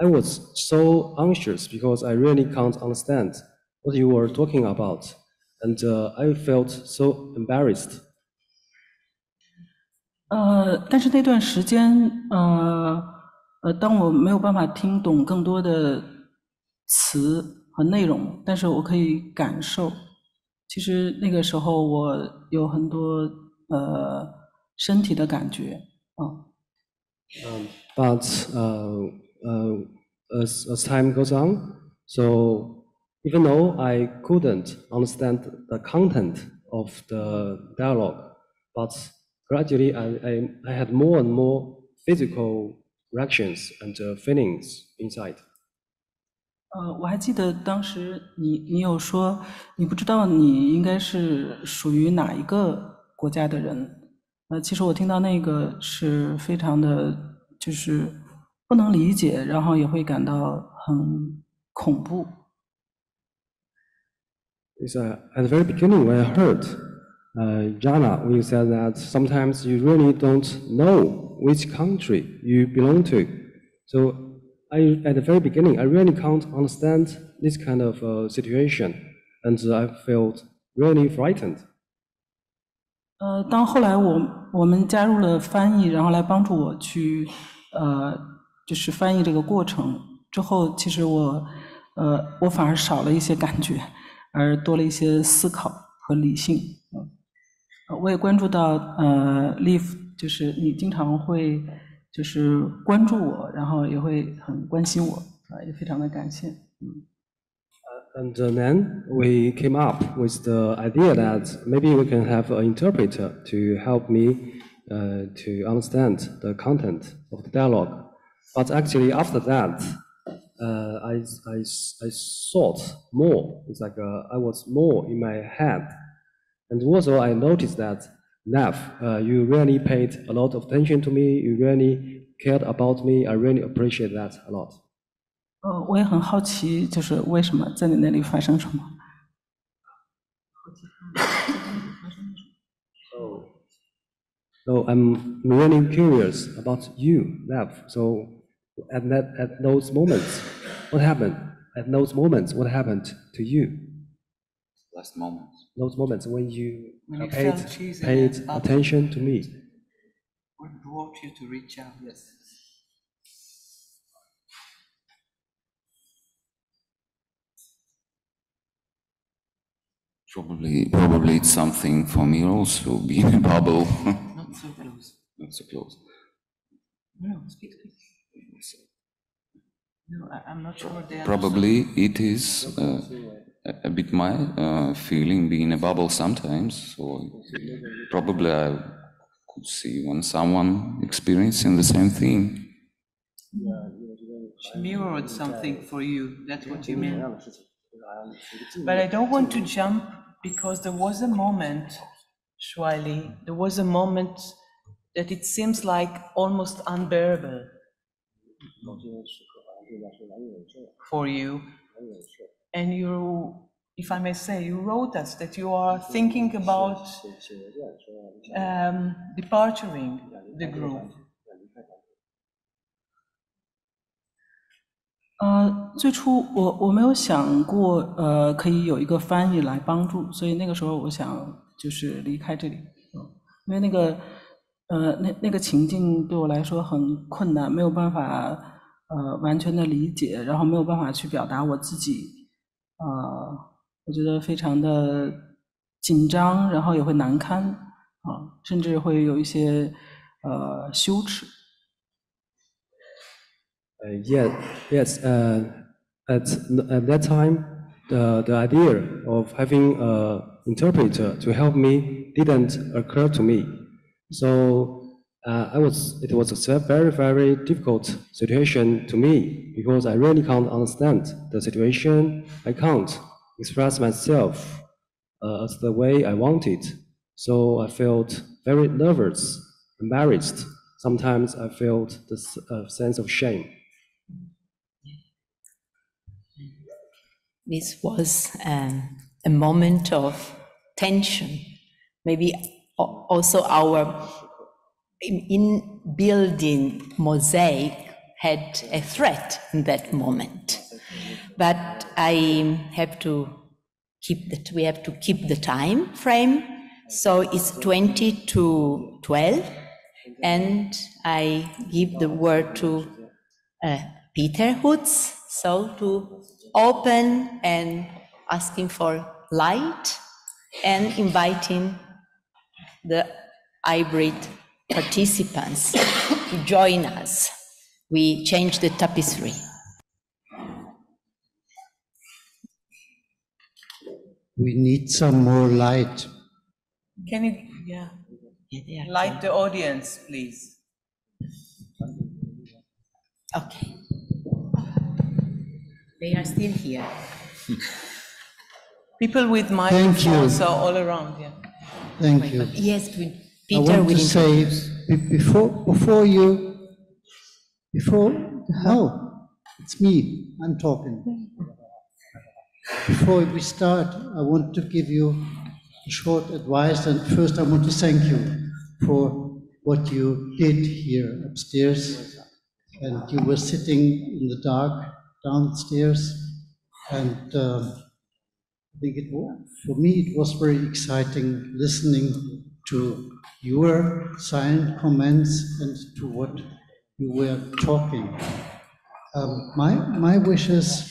I was so anxious because I really can't understand what you were talking about, and I felt so embarrassed. 但是那段时间，当我没有办法听懂更多的词和内容，但是我可以感受。其实那个时候我有很多身体的感觉啊。But as time goes on, so even though I couldn't understand the content of the dialogue, but gradually I had more and more physical reactions and feelings inside. 我还记得当时你有说你不知道你应该是属于哪一个国家的人。其实我听到那个是非常的，就是不能理解，然后也会感到很恐怖。It's at the very beginning when I heard Jana, when you said that sometimes you really don't know which country you belong to. So at the very beginning, I really can't understand this kind of situation, and I felt really frightened. 当后来我们加入了翻译，然后来帮助我去就是翻译这个过程之后，其实我反而少了一些感觉，而多了一些思考和理性。我也关注到Liv， 就是你经常会就是关注我，然后也会很关心我，也非常的感谢。And then we came up with the idea that maybe we can have an interpreter to help me to understand the content of the dialogue. But actually, after that, I thought more. It's like I was more in my head. And also, I noticed that, Nav, you really paid a lot of attention to me. You really cared about me. I really appreciate that a lot. 我也很好奇，就是为什么在你那里发生什么？ So I'm really curious about you, Nav. So at those moments, what happened? At those moments, what happened to you? Last moment. Those moments when you paid attention to me. What brought you to reach out? Yes. Probably it's something for me also, being a bubble. Not so close. Not so close. No, speak. No, I'm not sure. Probably it is a bit my feeling, being a bubble sometimes. So probably I could see when someone experiencing the same thing. She mirrored something for you. That's what you mean. But I don't want to jump because there was a moment, Shuai, there was a moment that it seems like almost unbearable for you. And you, if I may say, you wrote us that you are thinking about departing the group. 最初我没有想过，可以有一个翻译来帮助，所以那个时候我想就是离开这里，因为那个情境对我来说很困难，没有办法完全的理解，然后没有办法去表达我自己，我觉得非常的紧张，然后也会难堪，甚至会有一些羞耻。Yes. At that time, the idea of having an interpreter to help me didn't occur to me. So it was a very, very difficult situation to me because I really can't understand the situation. I can't express myself as the way I wanted. So I felt very nervous, embarrassed. Sometimes I felt this sense of shame. This was a moment of tension. Maybe also our in building mosaic had a threat in that moment. But I have to keep we have to keep the time frame. So it's 20 to 12, and I give the word to Pieter Hutz, so to open and asking for light and inviting the hybrid participants to join us. We changed the tapestry. We need some more light. Can you light the audience, please? Okay. They are still here. People with microphones are all around. Yeah. Thank you. Yes, I Pieter want will to say introduce. No, it's me, I'm talking. Before we start, I want to give you a short advice, and first I want to thank you for what you did here upstairs, and you were sitting in the dark downstairs, and I think for me it was very exciting listening to your silent comments and to what you were talking. My wish is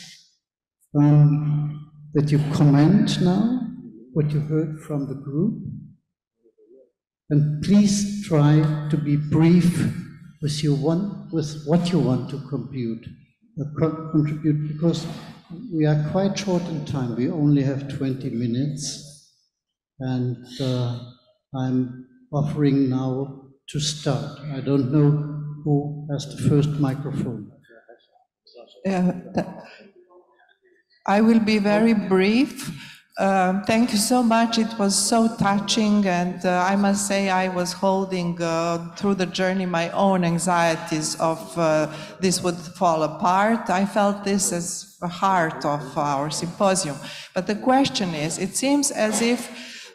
that you comment now what you heard from the group, and please try to be brief with what you want to contribute, because we are quite short in time. We only have 20 minutes, and I'm offering now to start. I don't know who has the first microphone. I will be very brief. Thank you so much. It was so touching, and I must say I was holding through the journey my own anxieties of this would fall apart. I felt this as the heart of our symposium. But the question is, it seems as if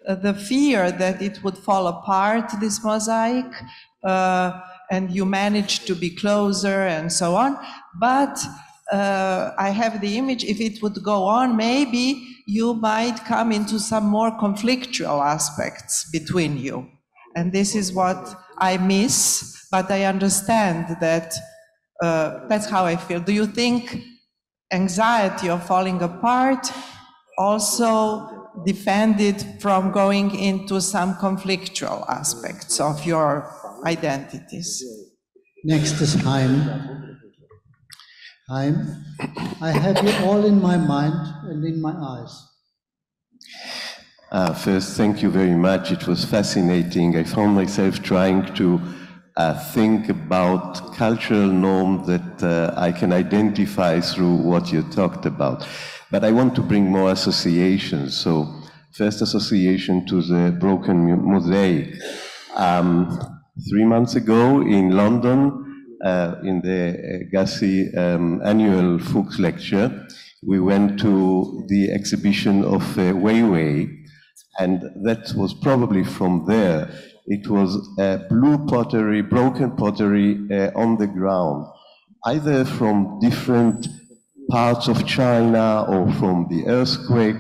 the fear that it would fall apart, this mosaic, and you managed to be closer and so on, but I have the image, if it would go on, maybe you might come into some more conflictual aspects between you. And this is what I miss, but I understand that that's how I feel. Do you think anxiety of falling apart also defended from going into some conflictual aspects of your identities? Next is Haim. Haim, I have you all in my mind and in my eyes. First, thank you very much. It was fascinating. I found myself trying to think about cultural norms that I can identify through what you talked about. But I want to bring more associations. So, first association to the broken mosaic. 3 months ago in London, in the GASi annual Fuchs lecture, we went to the exhibition of Weiwei, and that was probably from there. It was blue pottery, broken pottery on the ground, either from different parts of China or from the earthquake,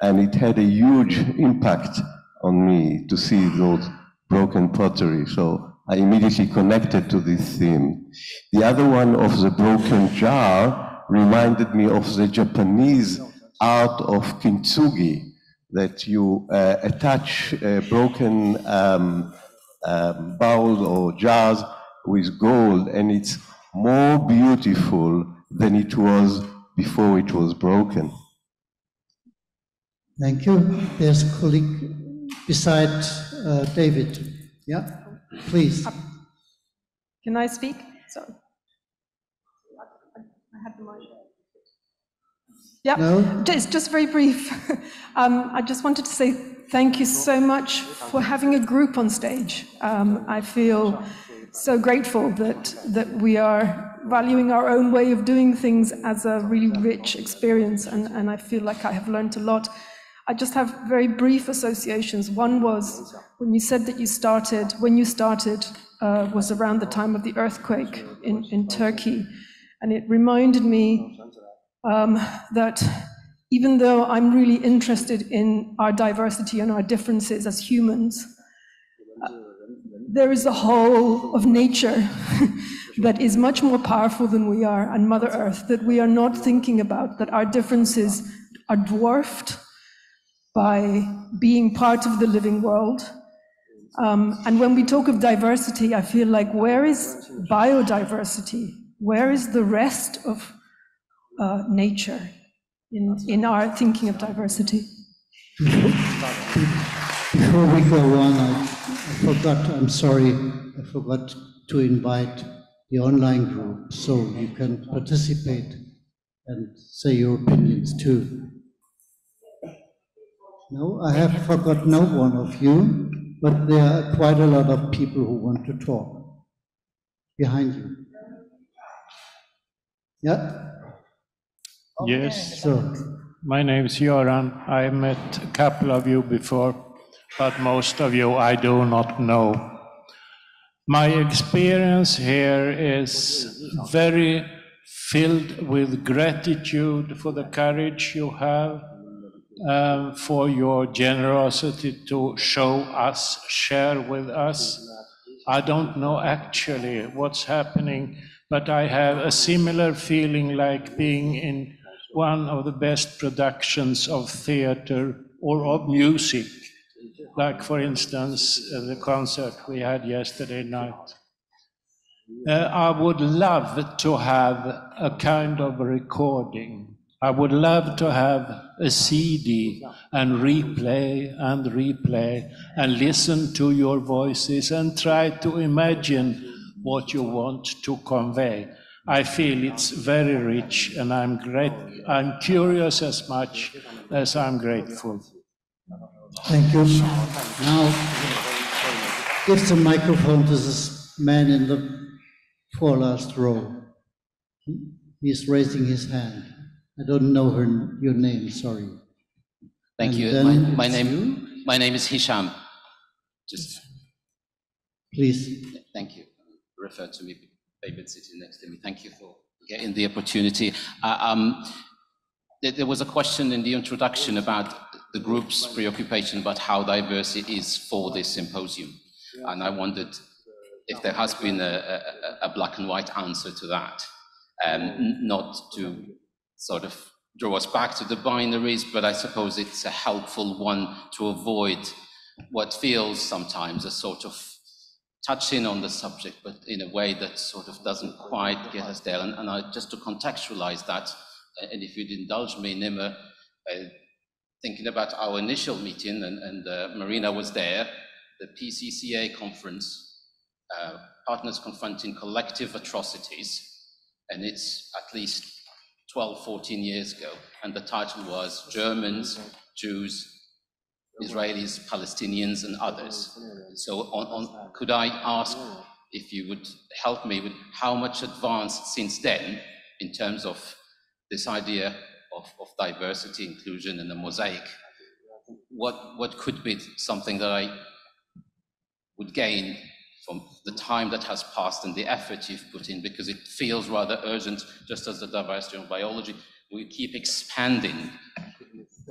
and it had a huge impact on me to see those broken pottery. So I immediately connected to this theme. The other one of the broken jar reminded me of the Japanese art of kintsugi, that you attach broken bowls or jars with gold, and it's more beautiful than it was before it was broken. Thank you. There's a colleague beside David. Yeah? Please. Can I speak? Sorry. I have the mic. Yeah, No? just very brief. I just wanted to say thank you so much for having a group on stage. I feel so grateful that we are valuing our own way of doing things as a really rich experience, and I feel like I have learned a lot. I just have very brief associations. One was when you said that when you started was around the time of the earthquake in Turkey. And it reminded me that even though I'm really interested in our diversity and our differences as humans, there is a whole of nature that is much more powerful than we are, and Mother Earth, that we are not thinking about, that our differences are dwarfed by being part of the living world. And when we talk of diversity, I feel like, where is biodiversity? Where is the rest of nature in our thinking of diversity? Before we go on, I'm sorry, I forgot to invite the online group, so you can participate and say your opinions too. No, I have forgot no one of you, but there are quite a lot of people who want to talk behind you. Yeah? Yes. So, my name is Göran. I met a couple of you before, but most of you I do not know. My experience here is very filled with gratitude for the courage you have, for your generosity to show us, share with us. I don't know actually what's happening, but I have a similar feeling like being in one of the best productions of theater or of music, like, for instance, the concert we had yesterday night. I would love to have a kind of recording. I would love to have a CD and replay and listen to your voices and try to imagine what you want to convey. I feel it's very rich, and I'm curious as much as I'm grateful. thank you. Now, give the microphone to this man in the forelast row. He's raising his hand. I don't know your name, sorry. Thank And you. then My name is Hisham. Just please. Thank you. Refer to me, David sitting next to me. Thank you for getting the opportunity. There was a question in the introduction about the group's preoccupation about how diverse it is for this symposium. And I wondered if there has been a black and white answer to that, not to sort of draw us back to the binaries, but I suppose it's a helpful one to avoid what feels sometimes a sort of touching on the subject, but in a way that sort of doesn't quite get us there. And just to contextualize that, and if you'd indulge me, Nimer, thinking about our initial meeting, and Marina was there, the PCCA conference, Partners Confronting Collective Atrocities, and it's at least 12, 14 years ago, and the title was Germans, Jews, Israelis, Palestinians, and others. So could I ask if you would help me with how much advanced since then in terms of this idea of diversity, inclusion, and the mosaic? What could be something that I would gain from the time that has passed and the effort you've put in, because it feels rather urgent, just as the diversity of biology. We keep expanding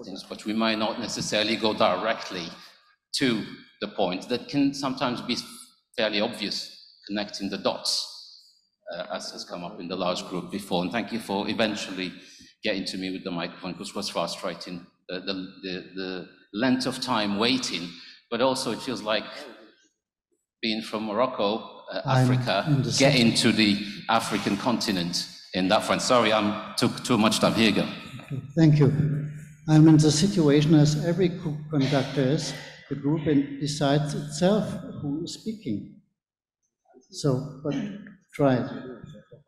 things, but we might not necessarily go directly to the point that can sometimes be fairly obvious, connecting the dots, as has come up in the large group before. And thank you for eventually getting to me with the microphone, because it was frustrating, the length of time waiting, but also it feels like being from Morocco, Africa, getting to the African continent in that front. Sorry, I took too much time. Here you go. Thank you. I'm in the situation as every group conductor is, the group decides itself who is speaking. So, but try it.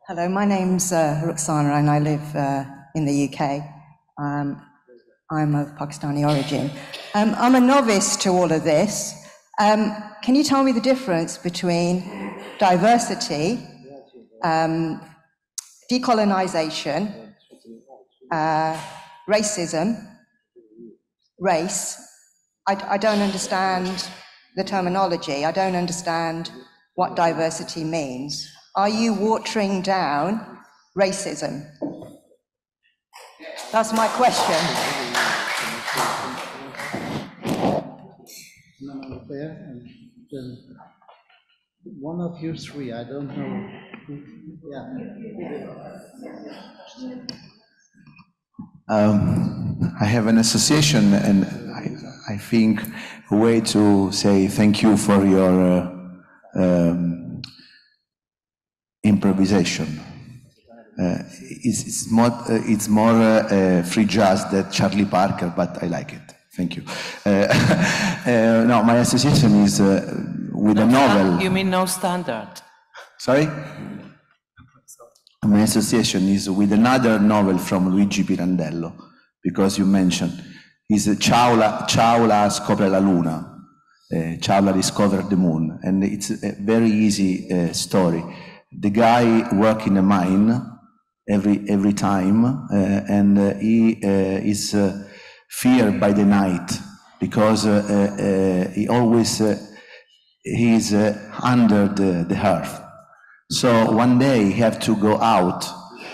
Hello, my name's Ruxana and I live in the UK. I'm of Pakistani origin. I'm a novice to all of this. Can you tell me the difference between diversity, decolonization, racism, race? I don't understand the terminology. I don't understand what diversity means. Are you watering down racism? That's my question. One of you three, I don't know. Yeah. I have an association, and I think a way to say thank you for your improvisation. It's more free jazz than Charlie Parker, but I like it. Thank you. No, my association is with a novel. You mean no standard? Sorry? My association is with another novel from Luigi Pirandello, because you mentioned, is Ciaula scopre la luna. Ciaula discovered the moon, and it's a very easy story. The guy works in a mine every time, and he is feared by the night because he always is under the earth. So one day he have to go out,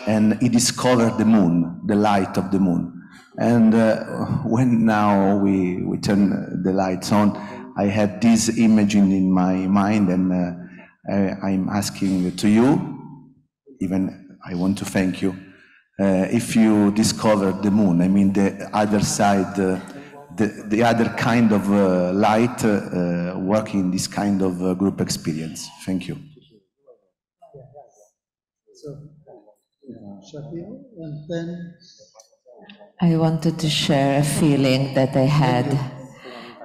and he discovered the moon, the light of the moon. And when now we turn the lights on, I had this image in my mind, and I'm asking to you, even I want to thank you, if you discovered the moon, I mean the other side, the other kind of light, working this kind of group experience. Thank you. And then I wanted to share a feeling that I had.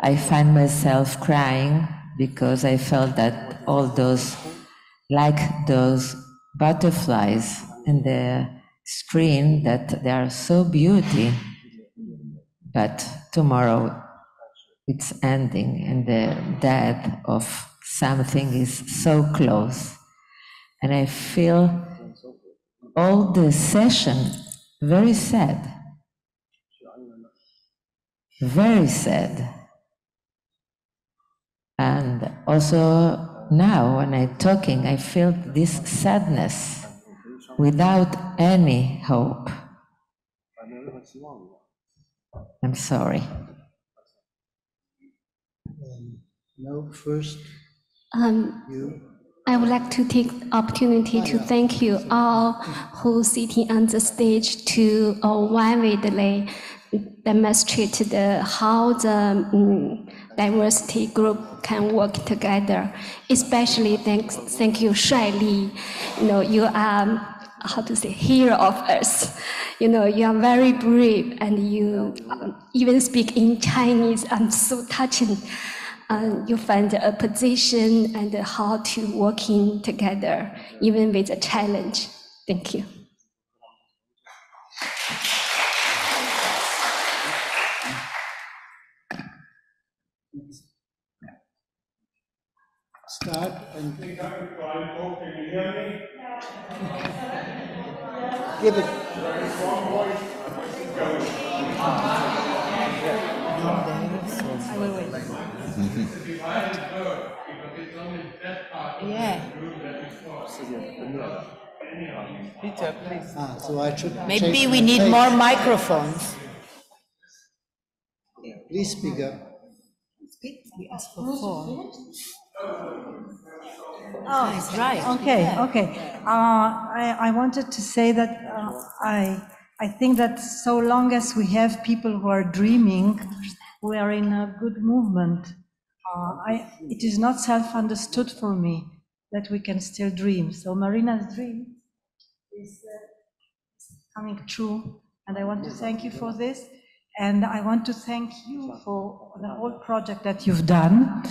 I find myself crying because I felt that all those, like those butterflies in the screen, that they are so beautiful, but tomorrow it's ending, and the death of something is so close. And I feel all the session very sad. Very sad. And also now when I'm talking, I feel this sadness without any hope. I'm sorry. No, first you. I would like to take the opportunity to thank you all who sitting on the stage to vividly demonstrate how the diversity group can work together. Especially thank you, Shuai. You are, how to say, hero of us. You are very brave, and you even speak in Chinese. I'm so touching. You find a position and how to working together, even with a challenge. Thank you. Start and give it. I will wait. Yeah. Pieter, please. So I should. Maybe we need more microphones. Please speak up. We asked for 4. Oh, it's right. Okay, Yeah. okay. I wanted to say that I think that so long as we have people who are dreaming, we are in a good movement. It is not self-understood for me that we can still dream. So Marina's dream is coming true, and I want to thank you for this. And I want to thank you for the whole project that you've done.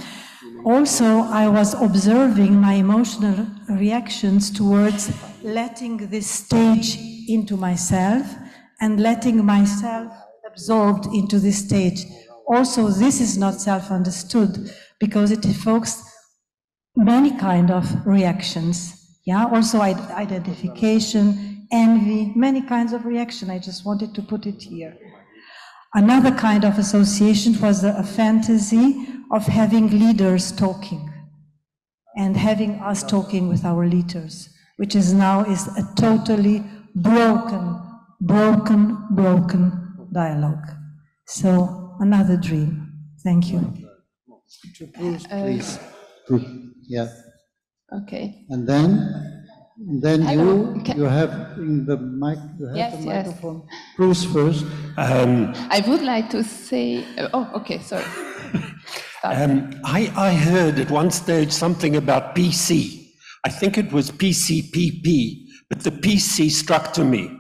Also, I was observing my emotional reactions towards letting this stage into myself and letting myself absorbed into this stage. Also, this is not self-understood because it evokes many kind of reactions. Yeah, also identification, envy, many kinds of reaction. I just wanted to put it here. Another kind of association was a fantasy of having leaders talking and having us talking with our leaders, which is now a totally broken dialogue. So another dream. Thank you. Please. Yeah. Okay. And then you have the mic. You have Yes, the yes. microphone. Bruce first. I would like to say. Oh, okay. Sorry. I heard at one stage something about PC. I think it was PCPP, but the PC struck to me,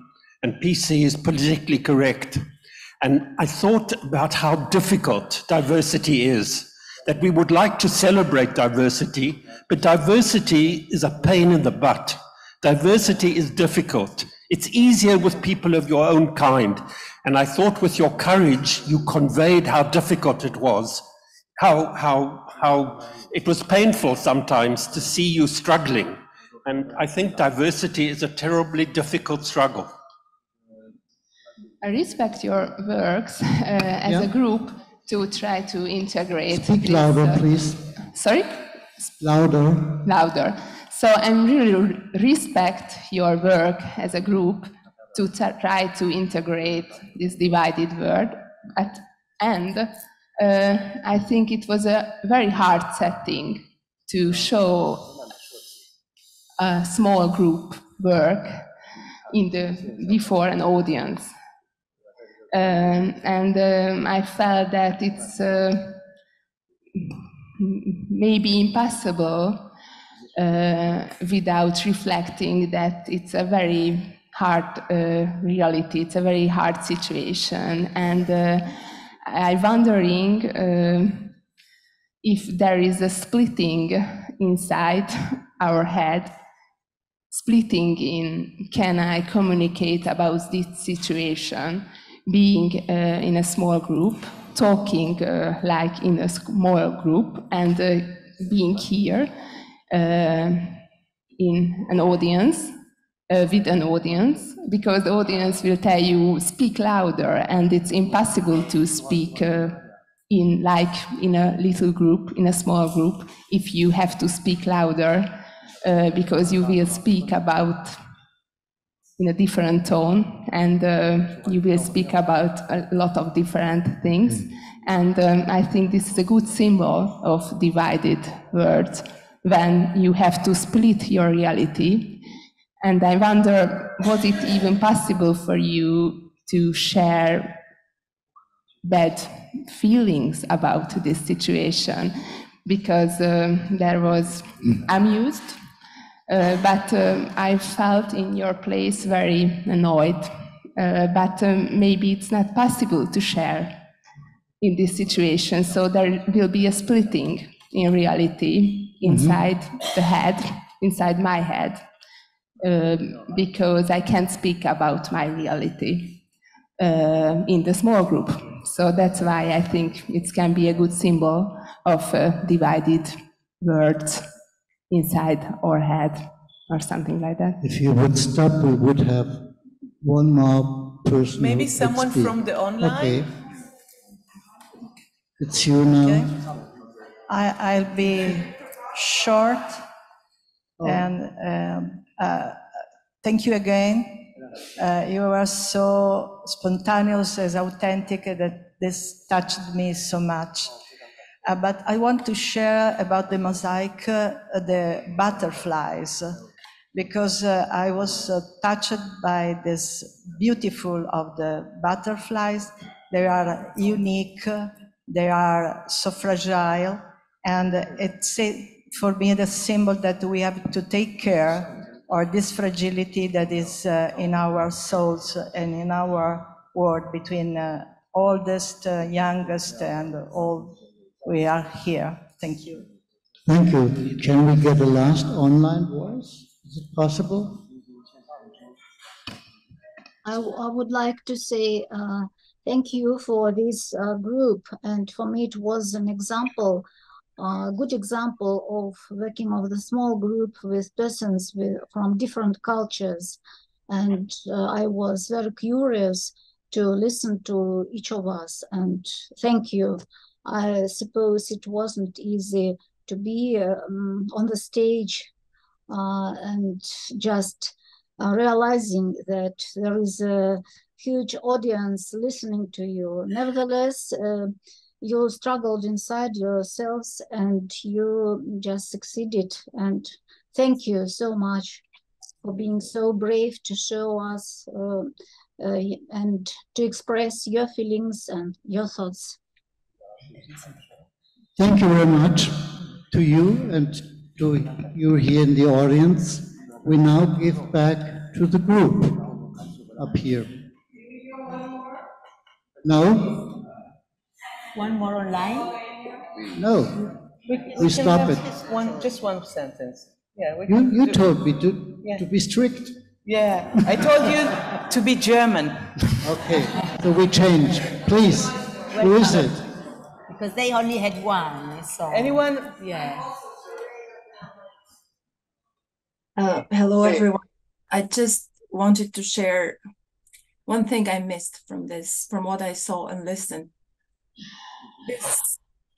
and PC is politically correct. And I thought about how difficult diversity is, that we would like to celebrate diversity, but diversity is a pain in the butt. Diversity is difficult. It's easier with people of your own kind. And I thought with your courage, you conveyed how difficult it was, how it was painful sometimes to see you struggling. And I think diversity is a terribly difficult struggle. I respect your works as a group to try to integrate. Speak louder, please. Sorry? Louder. Louder. So I really respect your work as a group to try to integrate this divided world. And I think it was a very hard setting to show a small group work before an audience. I felt that it's maybe impossible without reflecting that it's a very hard reality, it's a very hard situation. And I'm wondering if there is a splitting inside our head, splitting in, can I communicate about this situation, being in a small group, talking like in a small group, and being here in an audience, with an audience, because the audience will tell you, speak louder, and it's impossible to speak in a little group, in a small group, if you have to speak louder, because you will speak about in a different tone, and you will speak about a lot of different things. And I think this is a good symbol of divided words, when you have to split your reality. And I wonder, was it even possible for you to share bad feelings about this situation? Because there was amused, but I felt in your place very annoyed. But maybe it's not possible to share in this situation, so there will be a splitting in reality inside the head, inside my head, because I can't speak about my reality in the small group. So that's why I think it can be a good symbol of divided words inside our head, or something like that. If you would stop, we would have one more person. Maybe who someone could speak. from the online? Okay. It's you now. Okay. I'll be short, and thank you again. You were so spontaneous and authentic that this touched me so much. But I want to share about the mosaic, the butterflies, because I was touched by this beautiful of the butterflies. They are unique, they are so fragile, and it's for me the symbol that we have to take care of this fragility that is in our souls and in our world, between oldest, youngest, and old. We are here. Thank you. Thank you. Can we get a last online voice? Is it possible? I would like to say thank you for this group, and for me it was an example, a good example of working of the small group with persons from different cultures, and I was very curious to listen to each of us, and thank you. I suppose it wasn't easy to be on the stage and just realizing that there is a huge audience listening to you. Nevertheless, you struggled inside yourselves and you just succeeded. And thank you so much for being so brave to show us and to express your feelings and your thoughts. Thank you very much to you and to you here in the audience. We now give back to the group up here. No? One more online? No. We stop it. Just one sentence. Yeah, You told me to be strict. Yeah, I told you to be German. Okay, so we change. Please, who is it? Because they only had one, so. Anyone? Yeah. Hello, everyone. I just wanted to share one thing I missed from this, from what I saw and listened.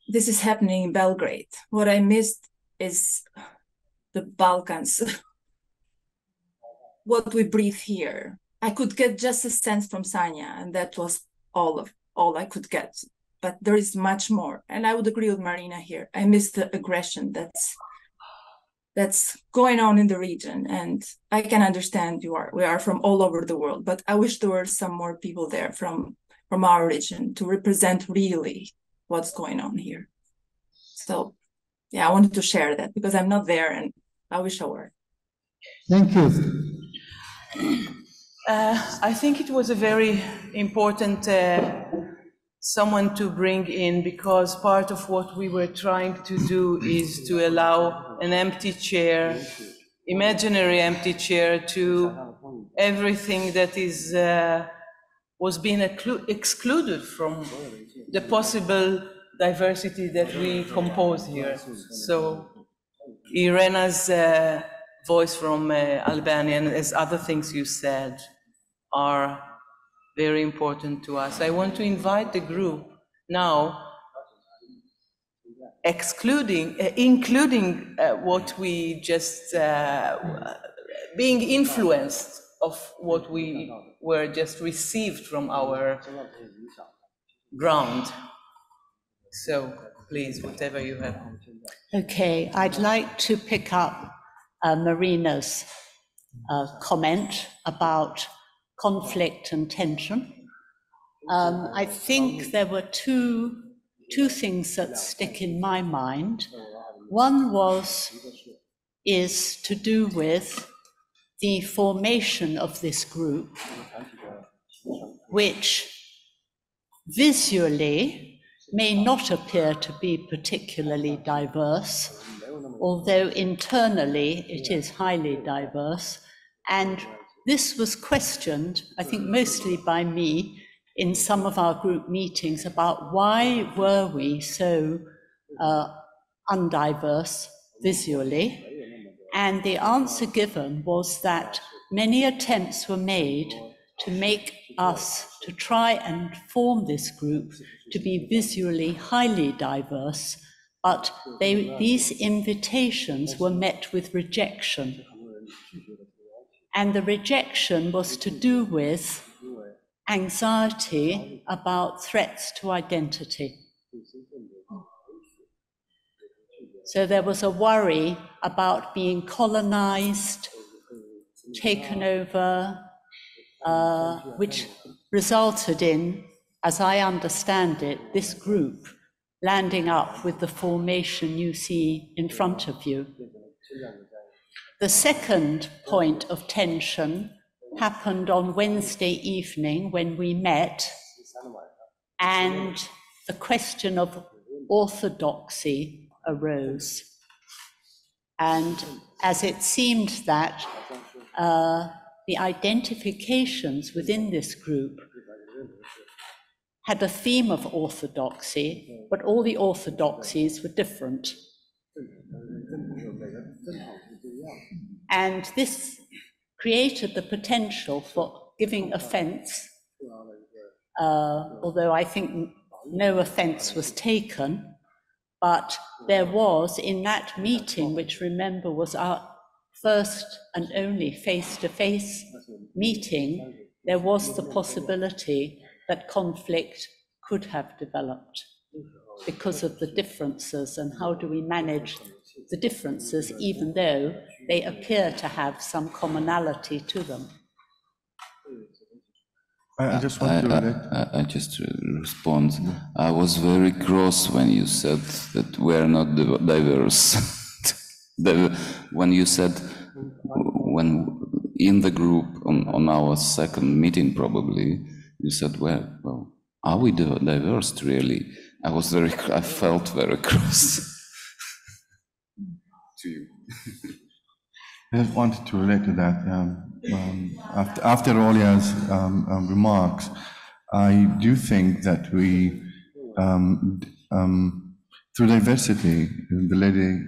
This is happening in Belgrade. What I missed is the Balkans. What we breathe here. I could get just a sense from Sanja, and that was all I could get. But there is much more. And I would agree with Marina here. I miss the aggression that's going on in the region. And I can understand we are from all over the world, but I wish there were some more people there from our region to represent really what's going on here. So yeah, I wanted to share that because I'm not there and I wish I were. Thank you. I think it was a very important someone to bring in, because part of what we were trying to do is to allow an empty chair, imaginary empty chair, to everything that is was being excluded from the possible diversity that we compose here. So Irena's voice from Albania, and as other things you said, are very important to us. I want to invite the group now, including what we just, being influenced of what we were just received from our ground. So please, whatever you have. Okay, I'd like to pick up Marina's comment about conflict and tension. I think there were two things that stick in my mind. One is to do with the formation of this group, which visually may not appear to be particularly diverse, although internally it is highly diverse. And this was questioned, I think mostly by me, in some of our group meetings about why were we so undiverse visually. And the answer given was that many attempts were made to make us, to try and form this group to be visually highly diverse, but these invitations were met with rejection. And the rejection was to do with anxiety about threats to identity. So there was a worry about being colonized, taken over, which resulted in, as I understand it, this group landing up with the formation you see in front of you. The second point of tension happened on Wednesday evening when we met, and the question of orthodoxy arose. And as it seemed that the identifications within this group had a theme of orthodoxy, but all the orthodoxies were different. And this created the potential for giving offense, although I think no offense was taken, but there was in that meeting, which remember was our first and only face-to-face meeting, there was the possibility that conflict could have developed because of the differences, and how do we manage the differences even though they appear to have some commonality to them. I just want to I just respond. I was very cross when you said that we're not diverse. When you said, when in the group on our second meeting probably, you said, well, are we diverse really? I felt very cross to you. I just wanted to relate to that. After Olya's remarks, I do think that we, through diversity, the lady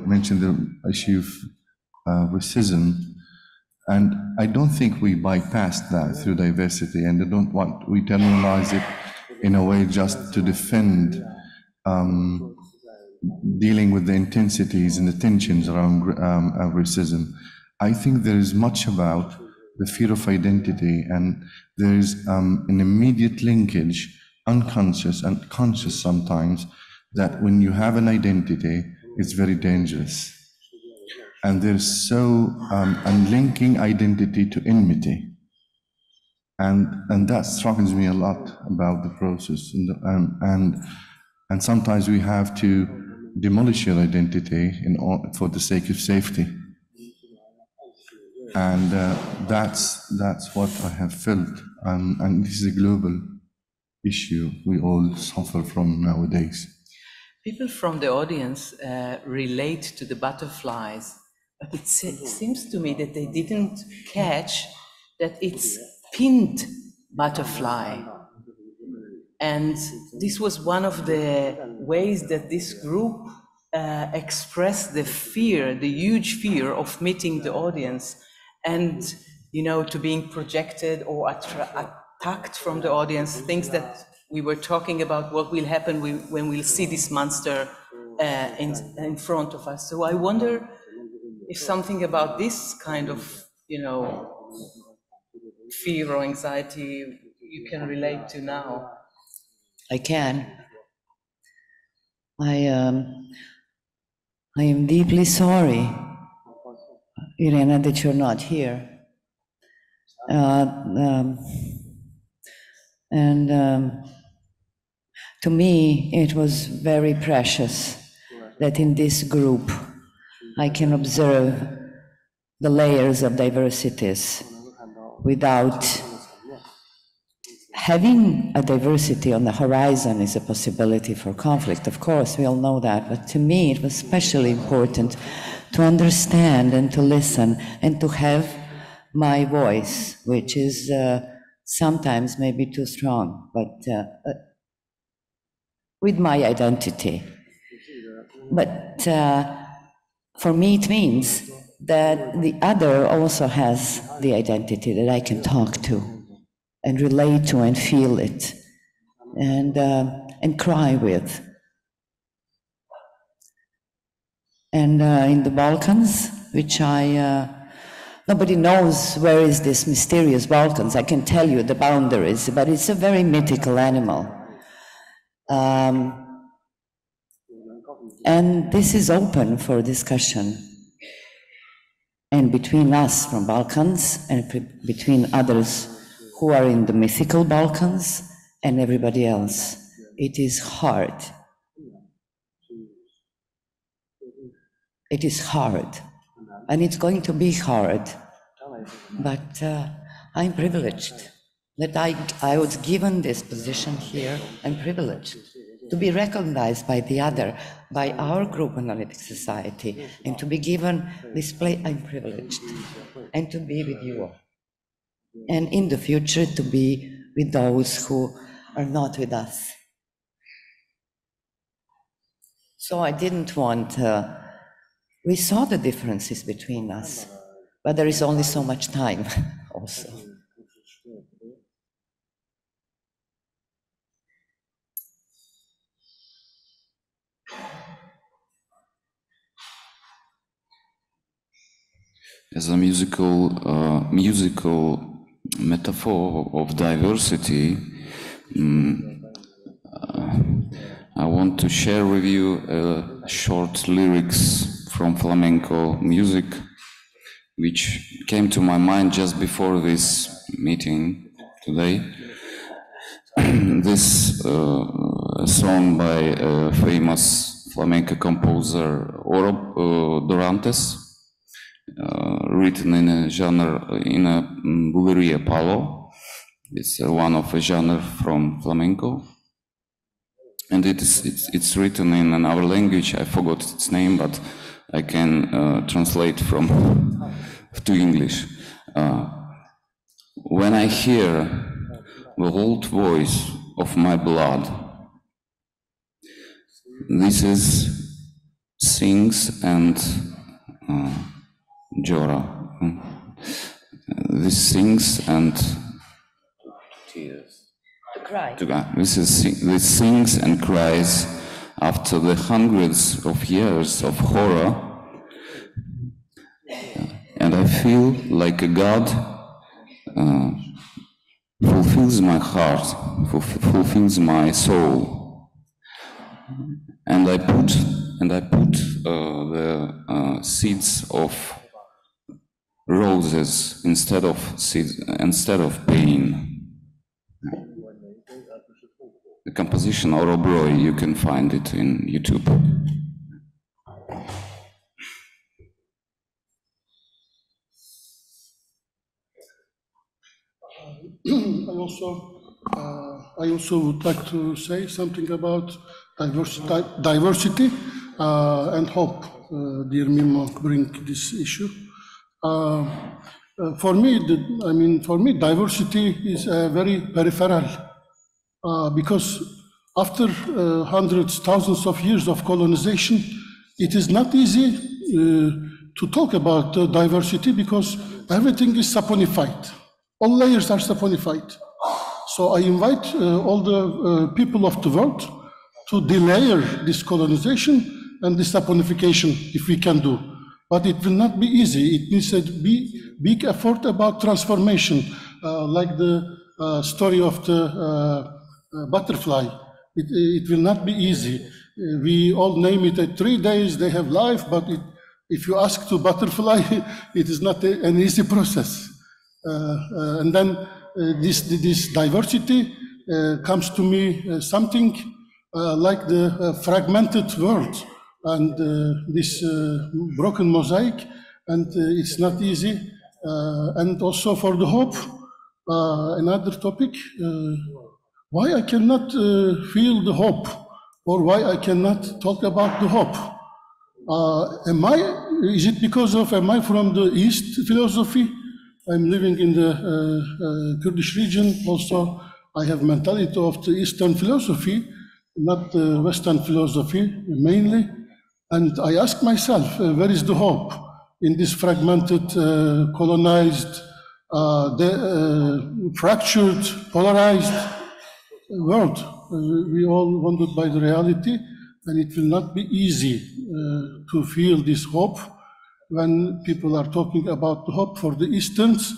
mentioned the issue of racism, and I don't think we bypassed that through diversity, and I don't want we internalize it in a way just to defend dealing with the intensities and the tensions around racism. I think there is much about the fear of identity, and there is an immediate linkage, unconscious and conscious sometimes, that when you have an identity, it's very dangerous. And there's so unlinking identity to enmity. And that strikes me a lot about the process. And sometimes we have to demolish your identity for the sake of safety. And that's what I have felt. And this is a global issue we all suffer from nowadays. People from the audience relate to the butterflies, but it seems to me that they didn't catch that it's pinned butterfly. And this was one of the ways that this group expressed the fear, the huge fear of meeting the audience and, you know, to being projected or attacked from the audience, things that we were talking about, what will happen when we'll see this monster in front of us. So I wonder if something about this kind of, you know, fear or anxiety you can relate to now. I can. I am deeply sorry, Irena, that you're not here. To me, it was very precious that in this group I can observe the layers of diversities without having a diversity on the horizon is a possibility for conflict. Of course, we all know that, but to me it was especially important to understand and to listen and to have my voice, which is sometimes maybe too strong, but with my identity. But for me it means that the other also has the identity that I can talk to and relate to and feel it and cry with. And in the Balkans, which nobody knows where is this mysterious Balkans. I can tell you the boundaries, but it's a very mythical animal. And this is open for discussion. And between us from Balkans and between others who are in the mythical Balkans and everybody else, it is hard. It is hard, and it's going to be hard, but I'm privileged that I was given this position here. I'm privileged to be recognized by the other, by our group analytic society, and to be given this place. I'm privileged, and to be with you all. And in the future to be with those who are not with us. So I didn't want, we saw the differences between us, but there is only so much time also. As a musical metaphor of diversity, I want to share with you short lyrics from flamenco music which came to my mind just before this meeting today. This song by a famous flamenco composer, Oro Dorantes, written in a genre, in a bulería palo. It's one of a genre from flamenco. And it's written in our language. I forgot its name, but I can translate from to English. When I hear the old voice of my blood, this is sings and Jora. This sings and tears. This sings and cries after the hundreds of years of horror, and I feel like a God fulfills my heart, fulfills my soul, and I put the seeds of roses instead of pain. The composition Oro Broi, you can find it in YouTube. I also would like to say something about diversity and hope. Dear Mimo, bring this issue. For me, diversity is very peripheral because after hundreds, thousands of years of colonization, it is not easy to talk about diversity because everything is saponified. All layers are saponified. So I invite all the people of the world to delayer this colonization and this saponification, if we can do. But it will not be easy. It needs a big effort about transformation, like the story of the butterfly. It will not be easy. We all name it at 3 days, they have life, but if you ask to butterfly, it is not an easy process. And then this diversity comes to me something like the fragmented world and this broken mosaic, and it's not easy. And also for the hope, another topic, why I cannot feel the hope, or why I cannot talk about the hope. Is it because of, am I from the East philosophy? I'm living in the Kurdish region. Also, I have mentality of the Eastern philosophy, not the Western philosophy mainly. And I ask myself, where is the hope in this fragmented, colonized, fractured, polarized world? We all wounded by the reality, and it will not be easy to feel this hope. When people are talking about the hope for the Easterns,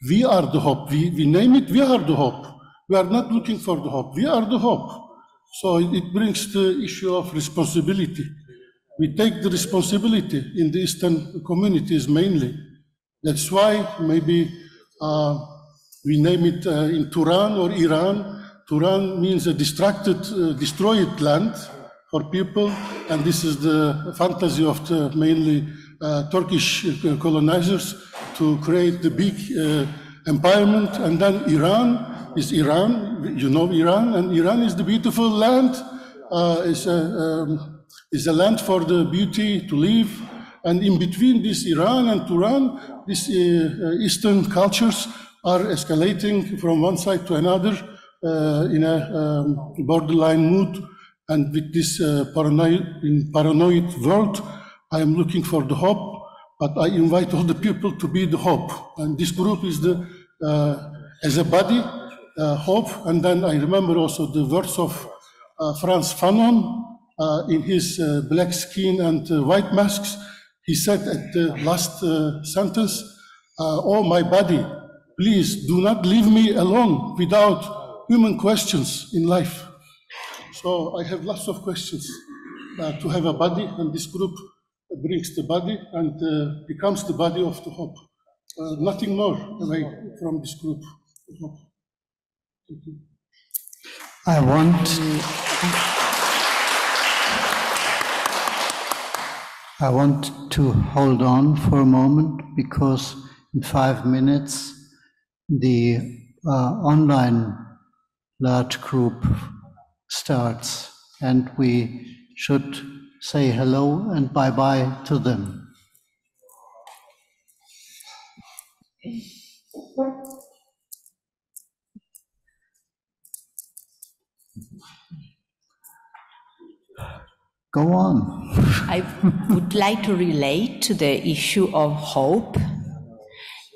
we are the hope. We name it, we are the hope. We are not looking for the hope, we are the hope. So it brings the issue of responsibility. We take the responsibility in the Eastern communities mainly. That's why maybe we name it in Turan or Iran. Turan means a distracted, destroyed land for people, and this is the fantasy of the mainly Turkish colonizers to create the big empowerment. And then Iran is Iran, you know Iran, and Iran is the beautiful land, is a land for the beauty to live. And in between this Iran and Turan, these Eastern cultures are escalating from one side to another in a borderline mood. And with this paranoid world, I am looking for the hope, but I invite all the people to be the hope. And this group is the, as a body, hope. And then I remember also the words of Frantz Fanon in his Black Skin and White Masks. He said at the last sentence, oh, my body, please do not leave me alone without human questions in life. So I have lots of questions to have a body, and this group brings the body and becomes the body of the hope. Nothing more away from this group of hope. Thank you. I want to hold on for a moment, because in 5 minutes the online large group starts, and we should say hello and bye-bye to them. Go on. I would like to relate to the issue of hope,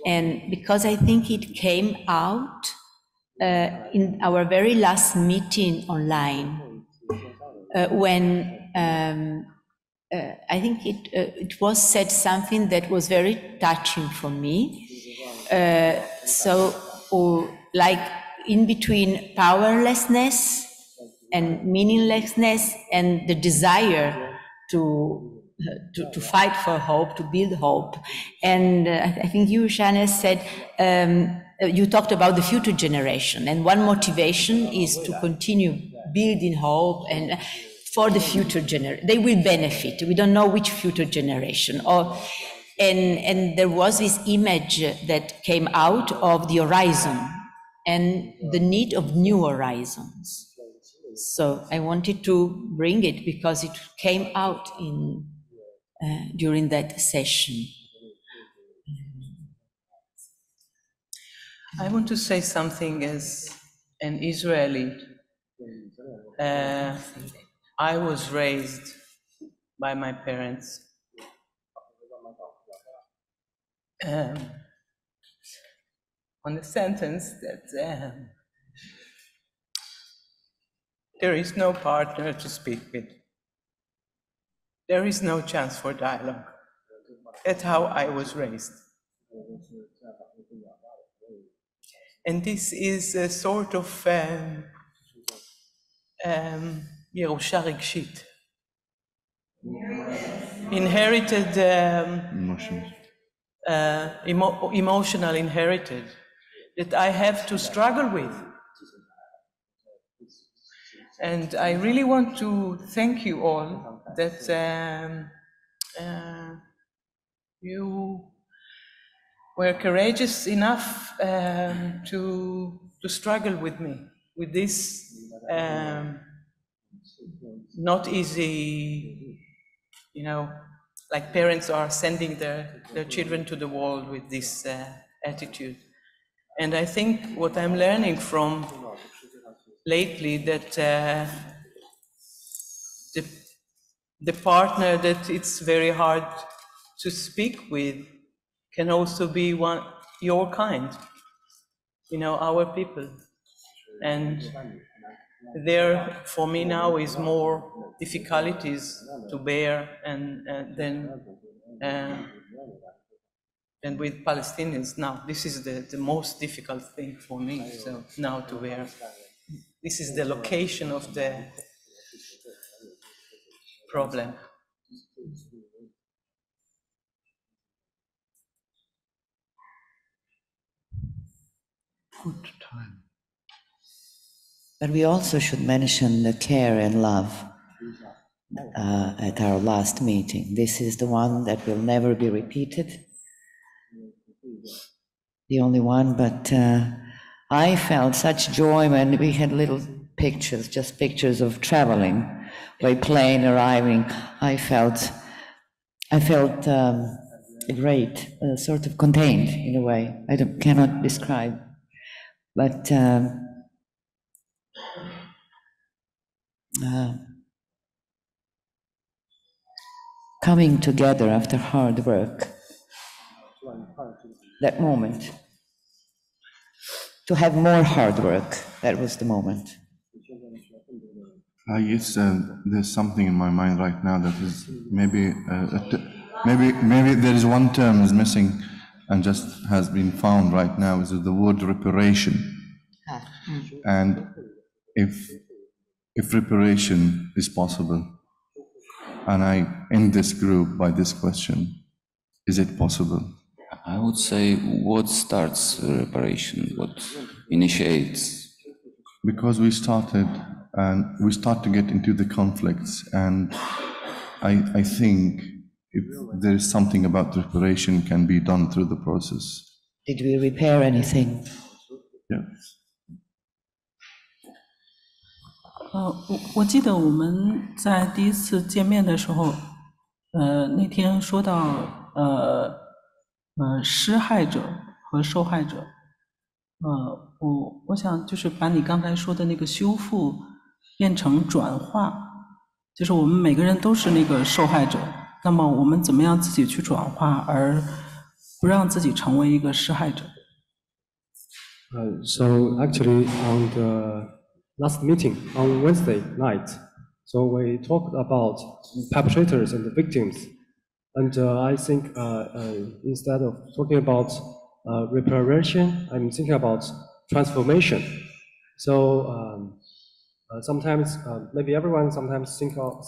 and because I think it came out in our very last meeting online, when I think it was said something that was very touching for me. Like in between powerlessness and meaninglessness and the desire to fight for hope, to build hope. And I think you, Shana, said, you talked about the future generation, and one motivation is to continue building hope and for the future generation. They will benefit. We don't know which future generation. And there was this image that came out of the horizon and the need of new horizons. So I wanted to bring it because it came out during that session. I want to say something as an Israeli. I was raised by my parents on the sentence that there is no partner to speak with. There is no chance for dialogue. That's how I was raised. And this is a sort of Yerusha Regshit. Inherited, emotional inherited, that I have to struggle with. And I really want to thank you all that you were courageous enough to struggle with me, with this not easy, like parents are sending their children to the world with this attitude. And I think what I'm learning from lately, that the partner that it's very hard to speak with can also be your kind, our people. And there, for me now, is more difficulties to bear than with Palestinians now. This is the most difficult thing for me, so now to bear. This is the location of the problem. Good time. But we also should mention the care and love at our last meeting. This is the one that will never be repeated. The only one, but I felt such joy when we had little pictures, just pictures of traveling, by plane arriving. I felt great, sort of contained in a way. I cannot describe, but coming together after hard work, that moment, to have more hard work, that was the moment. Yes, there's something in my mind right now that is maybe there is one term is missing and just has been found right now, is the word reparation. And if reparation is possible, And I end this group by this question. Is it possible? I would say, what starts reparation? What initiates? Because we started, and we start to get into the conflicts, and I think if there is something about reparation can be done through the process. Did we repair anything? Yeah. 我记得我们在第一次见面的时候，那天说到施害者和受害者，我想就是把你刚才说的那个修复变成转化，就是我们每个人都是那个受害者，那么我们怎么样自己去转化，而不让自己成为一个施害者。So actually on the last meeting on Wednesday night, so we talked about perpetrators and the victims, and I think instead of talking about reparation, I'm thinking about transformation. So sometimes maybe everyone sometimes think of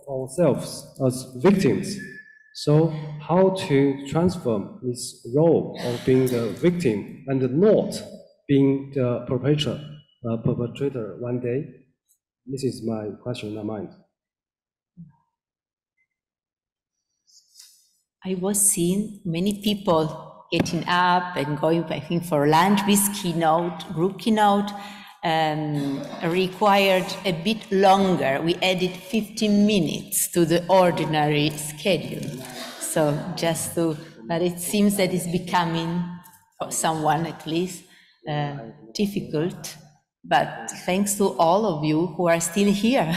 ourselves as victims. So how to transform this role of being the victim and not being the perpetrator one day? This is my question in my mind. I was seeing many people getting up and going, I think, for lunch. This keynote, group keynote, required a bit longer. We added 15 minutes to the ordinary schedule. So just to, but it seems that it's becoming, for someone at least, difficult. But thanks to all of you who are still here.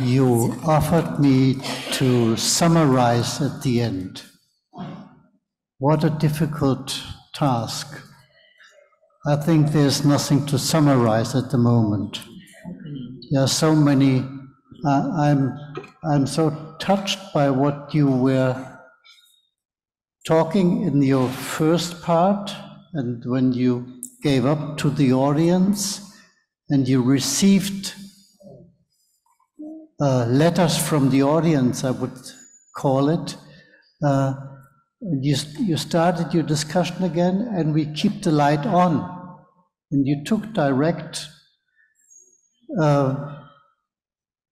You offered me to summarize at the end. What a difficult task. I think there's nothing to summarize at the moment. There are so many. I'm so touched by what you were talking in your first part, and when you gave up to the audience and you received letters from the audience, I would call it. You started your discussion again, and we keep the light on. And you took direct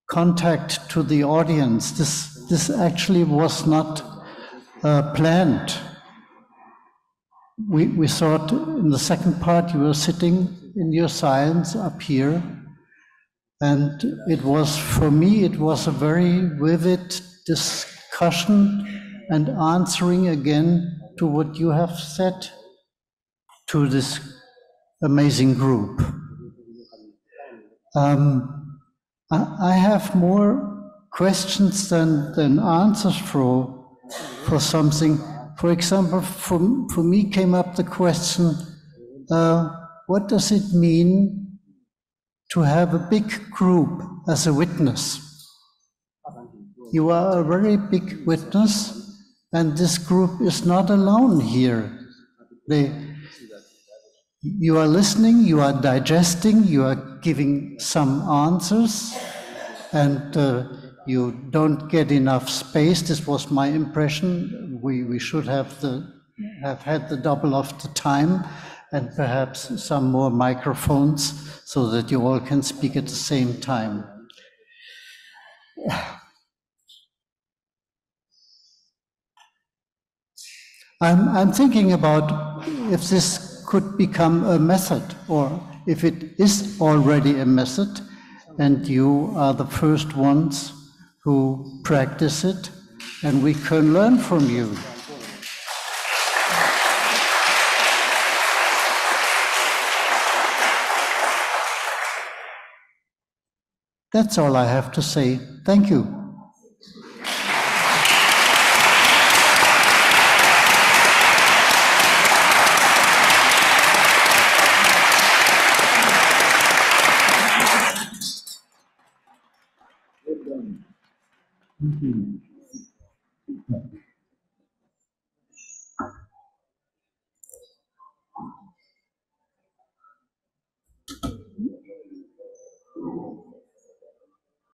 contact to the audience. This actually was not planned. We thought in the second part you were sitting in your silence up here. And it was, for me, it was a very vivid discussion and answering again to what you have said to this amazing group. I have more questions than answers for something. For example, for me came up the question, what does it mean to have a big group as a witness? You are a very big witness, and this group is not alone here. You are listening, you are digesting, you are giving some answers, and you don't get enough space. This was my impression. We should have had the double of the time, and perhaps some more microphones so that you all can speak at the same time. I'm thinking about if this could become a method, or if it is already a method, and you are the first ones who practice it, and we can learn from you. That's all I have to say. Thank you.